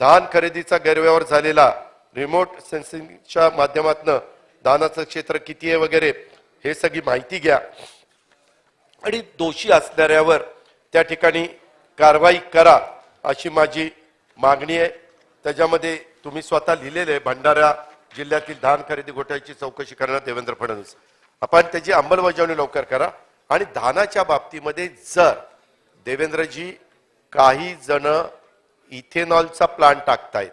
Speaker 2: धान खरेदीचा गैरव्यवहार झालेला रिमोट सेन्सिंगच्या माध्यमातून धानाचं क्षेत्र किती आहे वगैरे हे सगळी माहिती घ्या आणि दोषी असणाऱ्यावर त्या ठिकाणी कारवाई करा अशी माझी मागणी आहे. त्याच्यामध्ये तुम्ही स्वतः लिहिलेले भंडारा जिल्ह्यातील धान खरेदी घोटाळ्याची चौकशी करणार देवेंद्र फडणवीस. आपण त्याची अंमलबजावणी लवकर करा. आणि धानाच्या बाबतीमध्ये जर देवेंद्रजी काही जण इथेनॉलचा प्लांट टाकतायत,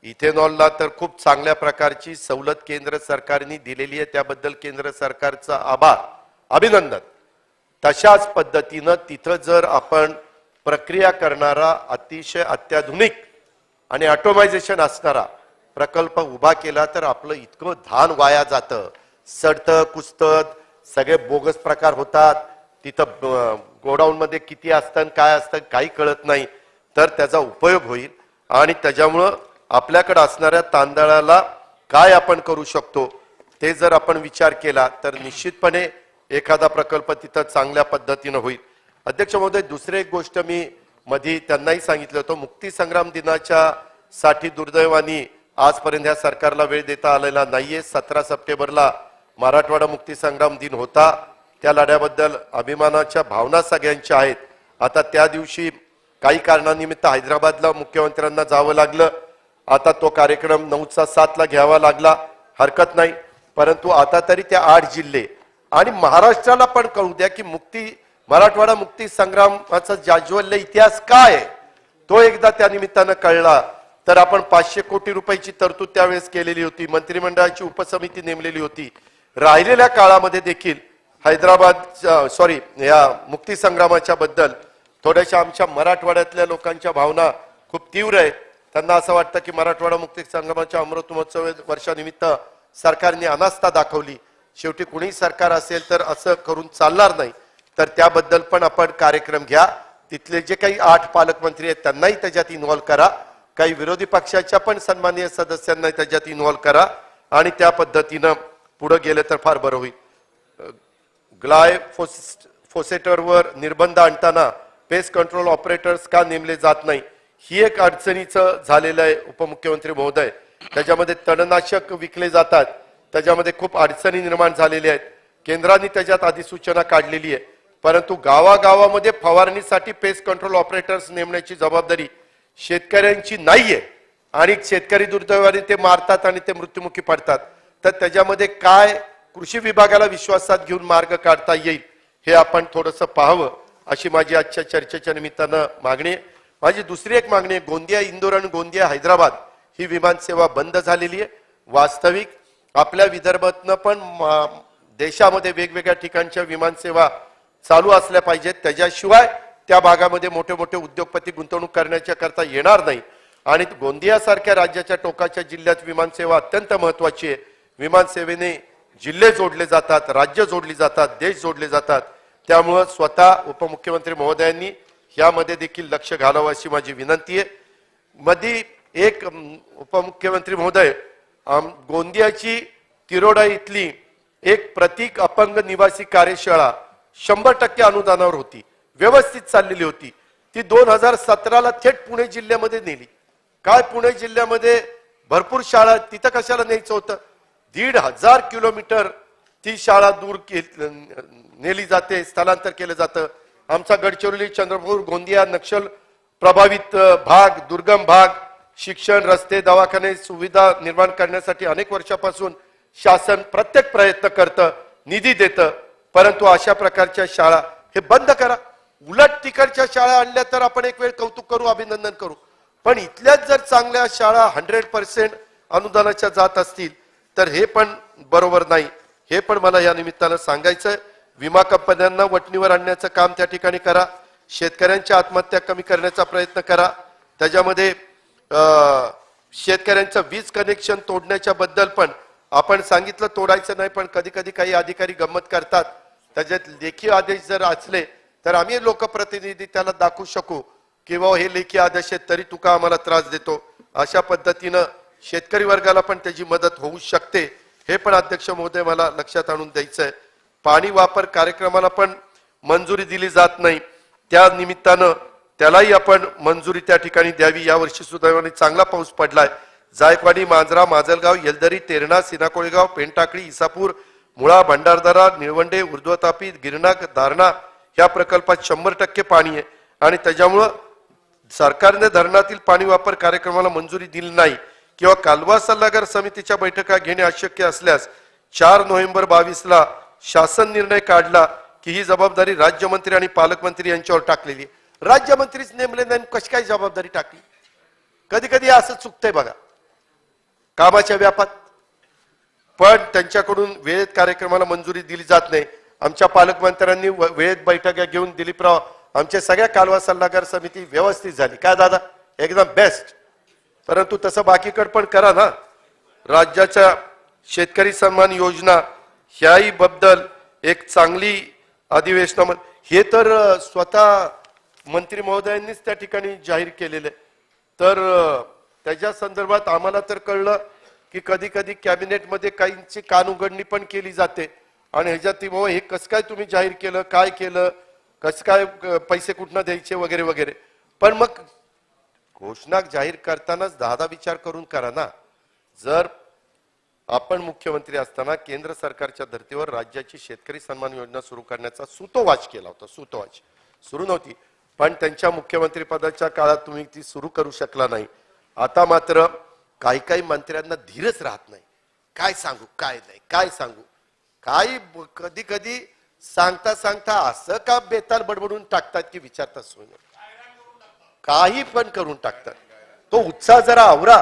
Speaker 2: इथेनॉलला तर खूप चांगल्या प्रकारची सवलत केंद्र सरकारने दिलेली आहे, त्याबद्दल केंद्र सरकारचा आभार, अभिनंदन. तशाच पद्धतीनं तिथं जर आपण प्रक्रिया करणारा अतिशय अत्याधुनिक आणि ऑटोमायझेशन असणारा प्रकल्प उभा केला तर आपलं इतकं धान वाया जातं, सडतं कुसतं, सगळे बोगस प्रकार होतात. तिथं गोडाऊन मध्ये किती असतं काय असतं काही कळत नाही. तर त्याचा उपयोग होईल आणि त्याच्यामुळं आपल्याकडे असणाऱ्या तांदळाला काय आपण करू शकतो ते जर आपण विचार केला तर निश्चितपणे एखादा प्रकल्प तिथं चांगल्या पद्धतीनं होईल. अध्यक्ष महोदय, दुसरी एक गोष्ट मी मध्ये त्यांनाही सांगितलं होतं, मुक्ती संग्राम दिनाच्या साठी दुर्दैवानी आजपर्यंत या सरकारला वेळ देता आलेला नाहीये. 17 सप्टेंबरला मराठवाडा मुक्ती संग्राम दिन होता. त्या लढ्याबद्दल अभिमानाच्या भावना सगळ्यांच्या आहेत. आता त्या दिवशी काही कारणानिमित्त हैदराबादला मुख्यमंत्र्यांना जावं लागलं. आता तो कार्यक्रम 9चा 7ला घ्यावा लागला, हरकत नाही. परंतु आता तरी त्या 8 जिल्हे आणि महाराष्ट्राला पण कळू द्या की मराठवाडा मुक्ती संग्रामाचा जाज्वल्य इतिहास काय आहे तो एकदा त्या निमित्तानं कळला तर आपण 500 कोटी रुपयाची तरतूद त्यावेळेस केलेली होती. मंत्रिमंडळाची उपसमिती नेमलेली होती. राहिलेल्या काळामध्ये देखील या मुक्ती संग्रामाच्या बद्दल थोड्याशा आमच्या मराठवाड्यातल्या लोकांच्या भावना खूप तीव्र आहेत. त्यांना असं वाटतं की मराठवाडा मुक्ती संग्रामाच्या अमृत महोत्सव वर्षानिमित्त सरकारने अनास्था दाखवली. शेवटी कुणी सरकार असेल तर असं करून चालणार नाही. तर त्याबद्दल पण आपण कार्यक्रम घ्या. तिथले जे काही 8 पालकमंत्री आहेत त्यांनाही त्याच्यात इन्व्हॉल्व करा. काही विरोधी पक्षाच्या पण सन्माननीय सदस्यांना त्याच्यात इन्व्हॉल्व करा आणि त्या पद्धतीनं पुढे गेले तर फार बरं होईल. ग्लायफोसेटवर निर्बंध आणताना पेस्ट कंट्रोल ऑपरेटर्स का नेमले जात नाही ही एक अडचणीचं झालेलं आहे उपमुख्यमंत्री महोदय. त्याच्यामध्ये तणनाशक विकले जातात, त्याच्यामध्ये खूप अडचणी निर्माण झालेल्या आहेत. केंद्राने त्याच्यात अधिसूचना काढलेली आहे, परंतु गावागावामध्ये फवारणीसाठी पेस्ट कंट्रोल ऑपरेटर्स नेमण्याची जबाबदारी शेतकऱ्यांची नाहीये आणि शेतकरी दुर्दैवाने ते मारतात आणि ते मृत्युमुखी पडतात. तर त्याच्यामध्ये काय कृषी विभागाला विश्वासात घेऊन मार्ग काढता येईल हे आपण थोडंसं पाहावं अशी माझी आजच्या चर्चेच्या निमित्तानं मागणी आहे. माझी दुसरी एक मागणी आहे, गोंदिया इंदोर आणि गोंदिया हैदराबाद ही विमानसेवा बंद झालेली आहे. वास्तविक आपल्या विदर्भातनं पण देशामध्ये वेगवेगळ्या ठिकाणच्या विमानसेवा चालू असल्या पाहिजेत. त्याच्याशिवाय त्या भागामध्ये मोठे मोठे उद्योगपती गुंतवणूक करण्याच्या करता येणार नाही. आणि गोंदिया सारख्या राज्याच्या टोकाच्या जिल्ह्यात विमानसेवा अत्यंत महत्वाची आहे. विमानसेवेने जिल्हे जोडले जातात, राज्य जोडली जातात, देश जोडले जातात. त्यामुळं स्वतः उपमुख्यमंत्री महोदयांनी यामध्ये देखील लक्ष घालावं अशी माझी विनंती आहे. मध्ये एक उपमुख्यमंत्री महोदय गोंदियाची तिरोडा इथली एक प्रतीक अपंग निवासी कार्यशाळा 100% अनुदानावर होती, व्यवस्थित चाललेली होती. ती 2017ला थेट पुणे जिल्ह्यामध्ये नेली. काय पुणे जिल्ह्यामध्ये भरपूर शाळा, तिथं कशाला न्यायचं होतं? 1,500 किलोमीटर ती शाळा दूर नेली जाते, स्थलांतर केलं जातं. आमचा गडचिरोली, चंद्रपूर, गोंदिया नक्षल प्रभावित भाग, दुर्गम भाग, शिक्षण, रस्ते, दवाखाने सुविधा निर्माण करण्यासाठी अनेक वर्षापासून शासन प्रत्येक प्रयत्न करतं, निधी देतं. परंतु अशा प्रकारच्या शाळा हे बंद करा. उलट तिकडच्या शाळा आणल्या तर आपण एक वेळ कौतुक करू, अभिनंदन करू. पण इथल्याच जर चांगल्या शाळा 100% अनुदानाच्या जात असतील तर हे पण बरोबर नाही. हे पण मला या निमित्तानं सांगायचं. विमा कंपन्यांना वटणीवर आणण्याचं काम त्या ठिकाणी करा. शेतकऱ्यांच्या आत्महत्या कमी करण्याचा प्रयत्न करा. त्याच्यामध्ये शेतकऱ्यांचं वीज कनेक्शन तोडण्याच्या बद्दल पण आपण सांगितलं तोडायचं नाही, पण कधी कधी काही अधिकारी गंमत करतात. त्याच्यात लेखी आदेश जर असले तर आम्ही लोकप्रतिनिधी त्याला दाखवू शकू की बाबा हे लेखी आदेश आहेत तरी तुका आम्हाला त्रास देतो. अशा पद्धतीनं शेतकरी वर्गाला पण त्याची मदत होऊ शकते. हे पण अध्यक्ष महोदय मला लक्षात आणून द्यायचंय. पाणी वापर कार्यक्रमाला पण मंजुरी दिली जात नाही, त्या निमित्तानं त्यालाही आपण मंजुरी त्या ठिकाणी द्यावी. यावर्षी सुदैवाने चांगला पाऊस पडलाय. जायकवाडी, मांजरा, माजलगाव, येलदरी, तेरणा, सिनाकोळेगाव, पेनटाकळी, इसापूर, मुळा, भंडारदरा, निळवंडे, उर्ध्वतापी, गिरणा, दारणा या प्रकल्पात 100% पाणी आहे. आणि त्याच्यामुळं सरकारने धरणातील पाणी वापर कार्यक्रमाला मंजुरी दिली नाही किंवा कालवा सल्लागार समितीच्या बैठका घेणे अशक्य असल्यास 4 नोव्हेंबर 22ला शासन निर्णय काढला की ही जबाबदारी राज्यमंत्री आणि पालकमंत्री यांच्यावर टाकलेली. राज्यमंत्रीच नेमले नाही, कशी काय जबाबदारी टाकली? कधी कधी असं चुकतंय बघा कामाच्या व्यापात. पण त्यांच्याकडून वेळेत कार्यक्रमाला मंजुरी दिली जात नाही. आमच्या पालकमंत्र्यांनी वेळेत बैठका घेऊन दिलीपराव आमच्या सगळ्या कालवा सल्लागार समिती व्यवस्थित झाली. काय दादा, एकदम बेस्ट. परंतु तसं बाकीकडे पण करा ना. राज्याच्या शेतकरी सन्मान योजना ह्याही बद्दल एक चांगली अधिवेशनामध्ये हे तर स्वतः मंत्री महोदयांनीच त्या ठिकाणी जाहीर केलेले. तर त्याच्या संदर्भात आम्हाला तर कळलं की कधी कधी कॅबिनेटमध्ये काहींची कानउघडणी पण केली जाते आणि ह्याच्यात बाबा हे कसं काय तुम्ही जाहीर केलं, काय केलं, कसं काय पैसे कुठनं द्यायचे वगैरे वगैरे. पण मग घोषणा जाहीर करतानाच 10 विचार करून करा ना. जर आपण मुख्यमंत्री असताना केंद्र सरकारच्या धर्तीवर राज्याची शेतकरी सन्मान योजना सुरू करण्याचा सुतोवाच केला होता, सुतोवाच सुरू नव्हती, पण त्यांच्या मुख्यमंत्री पदाच्या काळात तुम्ही ती सुरू करू शकला नाही. आता मात्र काही काही मंत्र्यांना धीरच राहत नाही. काय सांगू, काय नाही, काय सांगू, काही कधी कधी सांगता सांगता असं का बेताल बडबडून टाकतात की विचारता सोय नाही. काही पण करून टाकतात. तो उत्साह जरा आवरा.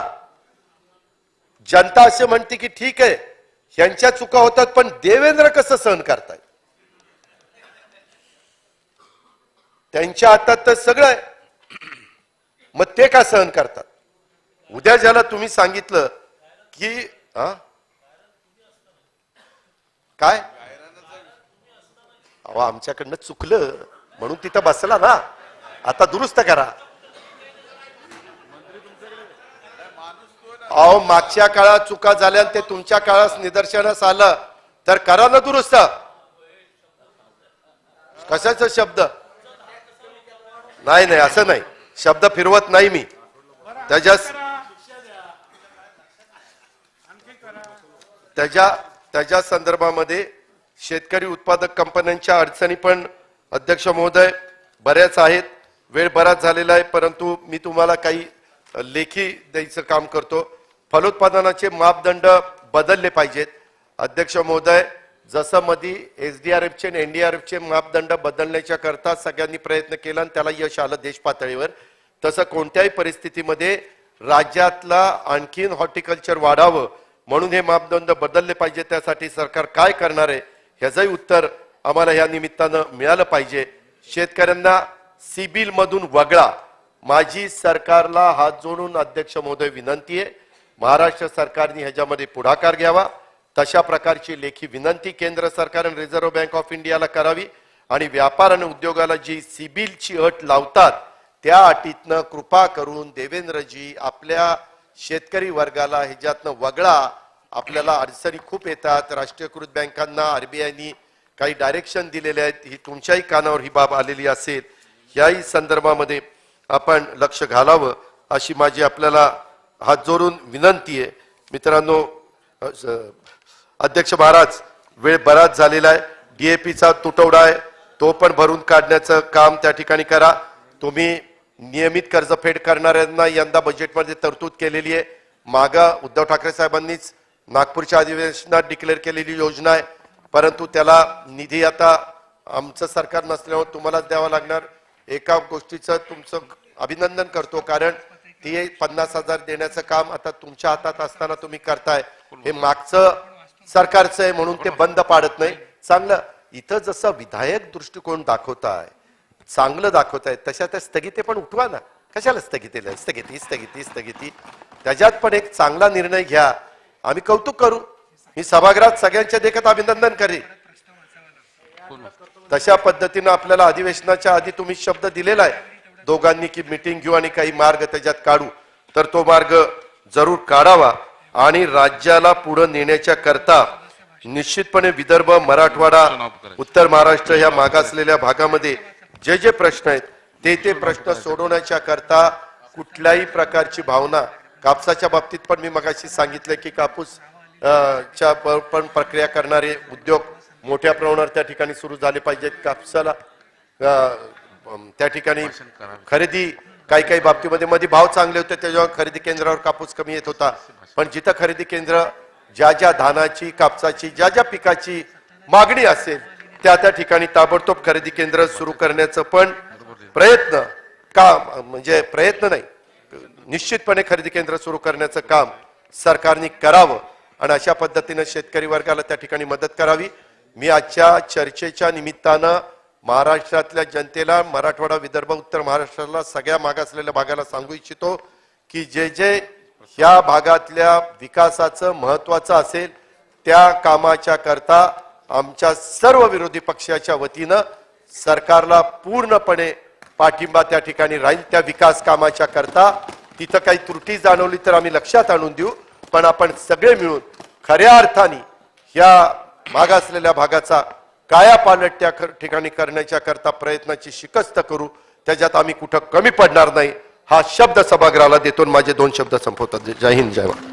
Speaker 2: जनता असे म्हणते की ठीक आहे यांच्या चुका होतात, पण देवेंद्र कसं सहन करतायत? त्यांच्या हातात तर सगळं आहे, मग ते का सहन करतात? उद्या ज्याला तुम्ही सांगितलं की काय अहो आमच्याकडनं चुकलं म्हणून तिथं बसला ना, आता दुरुस्त करा. अहो मागच्या काळात चुका झाल्या ते तुमच्या काळात निदर्शनास आलं तर करा ना दुरुस्त. कशाचा शब्द नाही, नाही असं नाही, शब्द फिरवत नाही मी. त्याच्या संदर्भामध्ये शेतकरी उत्पादक कंपन्यांच्या अडचणी पण अध्यक्ष महोदय बऱ्याच आहेत. वेळ बराच झालेला आहे, परंतु मी तुम्हाला काही लेखी द्यायचं काम करतो. फलोत्पादनाचे मापदंड बदलले पाहिजेत अध्यक्ष महोदय. जसं मध्ये SDRF आणि NDRF मापदंड बदलण्याच्या करता सगळ्यांनी प्रयत्न केला आणि त्याला यश आलं देश पातळीवर, तसं कोणत्याही परिस्थितीमध्ये राज्यातला आणखीन हॉर्टिकल्चर वाढावं म्हणून हे मापदंड बदलले पाहिजे. त्यासाठी सरकार काय करणार आहे ह्याचंही उत्तर आम्हाला या निमित्तानं मिळालं पाहिजे. शेतकऱ्यांना सिबिल मधून वगळा. माझी सरकारला हात जोडून अध्यक्ष महोदय विनंती आहे, महाराष्ट्र सरकारने ह्याच्यामध्ये पुढाकार घ्यावा. तशा प्रकारची लेखी विनंती केंद्र सरकार आणि रिझर्व्ह बँक ऑफ इंडियाला करावी आणि व्यापार आणि उद्योगाला जी सिबिलची अट लावतात त्या अटीतनं कृपा करून देवेंद्रजी आपल्या शेतकरी वर्गाला ह्याच्यातनं वगळा. आपल्याला अडचणी खूप येतात. राष्ट्रीयकृत बँकांना आरबीआयनी काही डायरेक्शन दिलेले आहेत. ही तुमच्याही कानावर ही बाब आलेली असेल. याही संदर्भामध्ये आपण लक्ष घालावं अशी माझी आपल्याला हात जोडून विनंती आहे. मित्रांनो, अध्यक्ष महाराज, वेळ बराच झालेला आहे. डीएपीचा तुटवडा आहे, तो पण भरून काढण्याचं काम त्या ठिकाणी करा. तुम्ही नियमित कर्जफेड करणाऱ्यांना यंदा बजेटमध्ये तरतूद केलेली आहे. मागा उद्धव ठाकरे साहेबांनीच नागपूरच्या अधिवेशनात डिक्लेअर केलेली योजना आहे, परंतु त्याला निधी आता आमचं सरकार नसल्यामुळे तुम्हालाच द्यावा लागणार. एका गोष्टीचं तुमचं अभिनंदन करतो, कारण ती 50,000 देण्याचं काम आता तुमच्या हातात असताना तुम्ही करताय. हे मागचं सरकारचं आहे म्हणून ते बंद पाडत नाही. चांगलं इथं जसं विधायक दृष्टिकोन दाखवताय, चांगलं दाखवताय, तशा त्या स्थगिती पण उठवा ना. कशाला स्थगिती त्याच्यात पण एक चांगला निर्णय घ्या. आम्ही कौतुक करू. मी सभागृहात सगळ्यांच्या देखत अभिनंदन करेन. तशा पद्धतीनं आपल्याला अधिवेशनाच्या आधी तुम्ही शब्द दिलेला आहे दोघांनी की मीटिंग घेऊ आणि काही मार्ग त्याच्यात काढू, तर तो मार्ग जरूर काढावा. आणि राज्याला पुढे नेण्याच्या करता निश्चितपणे विदर्भ, मराठवाडा, उत्तर महाराष्ट्र ह्या मागासलेल्या भागामध्ये जे जे प्रश्न आहेत ते प्रश्न सोडवण्याच्या करता कुठल्याही प्रकारची भावना, कापसाच्या बाबतीत पण मी मगाशी सांगितलं की कापूस च्या पण प्रक्रिया करणारे उद्योग मोठ्या प्रमाणावर त्या ठिकाणी सुरू झाले पाहिजेत. कापसाला त्या ठिकाणी खरेदी काही बाबतीमध्ये मध्ये भाव चांगले होते, त्याच्यावर खरेदी केंद्रावर कापूस कमी येत होता. पण जिथं खरेदी केंद्र ज्या धानाची, कापसाची, ज्या पिकाची मागणी असेल त्या ठिकाणी ताबडतोब खरेदी केंद्र सुरू करण्याचं पण प्रयत्न म्हणजे प्रयत्न नाही, निश्चितपणे खरेदी केंद्र सुरू करण्याचं काम सरकारने करावं आणि अशा पद्धतीने शेतकरी वर्गाला त्या ठिकाणी मदत करावी. मी आजच्या चर्चेच्या निमित्तानं महाराष्ट्रातल्या जनतेला, मराठवाडा, विदर्भ, उत्तर महाराष्ट्राला, सगळ्या मागासलेल्या भागाला सांगू इच्छितो की जे या भागातल्या विकासाचं महत्वाचं असेल त्या कामाच्या करता आमच्या सर्व विरोधी पक्षाच्या वतीनं सरकारला पूर्णपणे पाठिंबा त्या ठिकाणी राहील. त्या विकास कामाच्या करता तिथं काही त्रुटी जाणवली तर आम्ही लक्षात आणून देऊ, पण आपण सगळे मिळून खऱ्या अर्थाने या मागासलेल्या भागाचा कायापालट त्या ठिकाणी करण्याच्या करता प्रयत्नाची शिकस्त करू. त्याच्यात आम्ही कुठं कमी पडणार नाही हा शब्द सभागृहाला देतो. माझे 2 शब्द संपवतात. जय हिंद, जय महाराष्ट्र.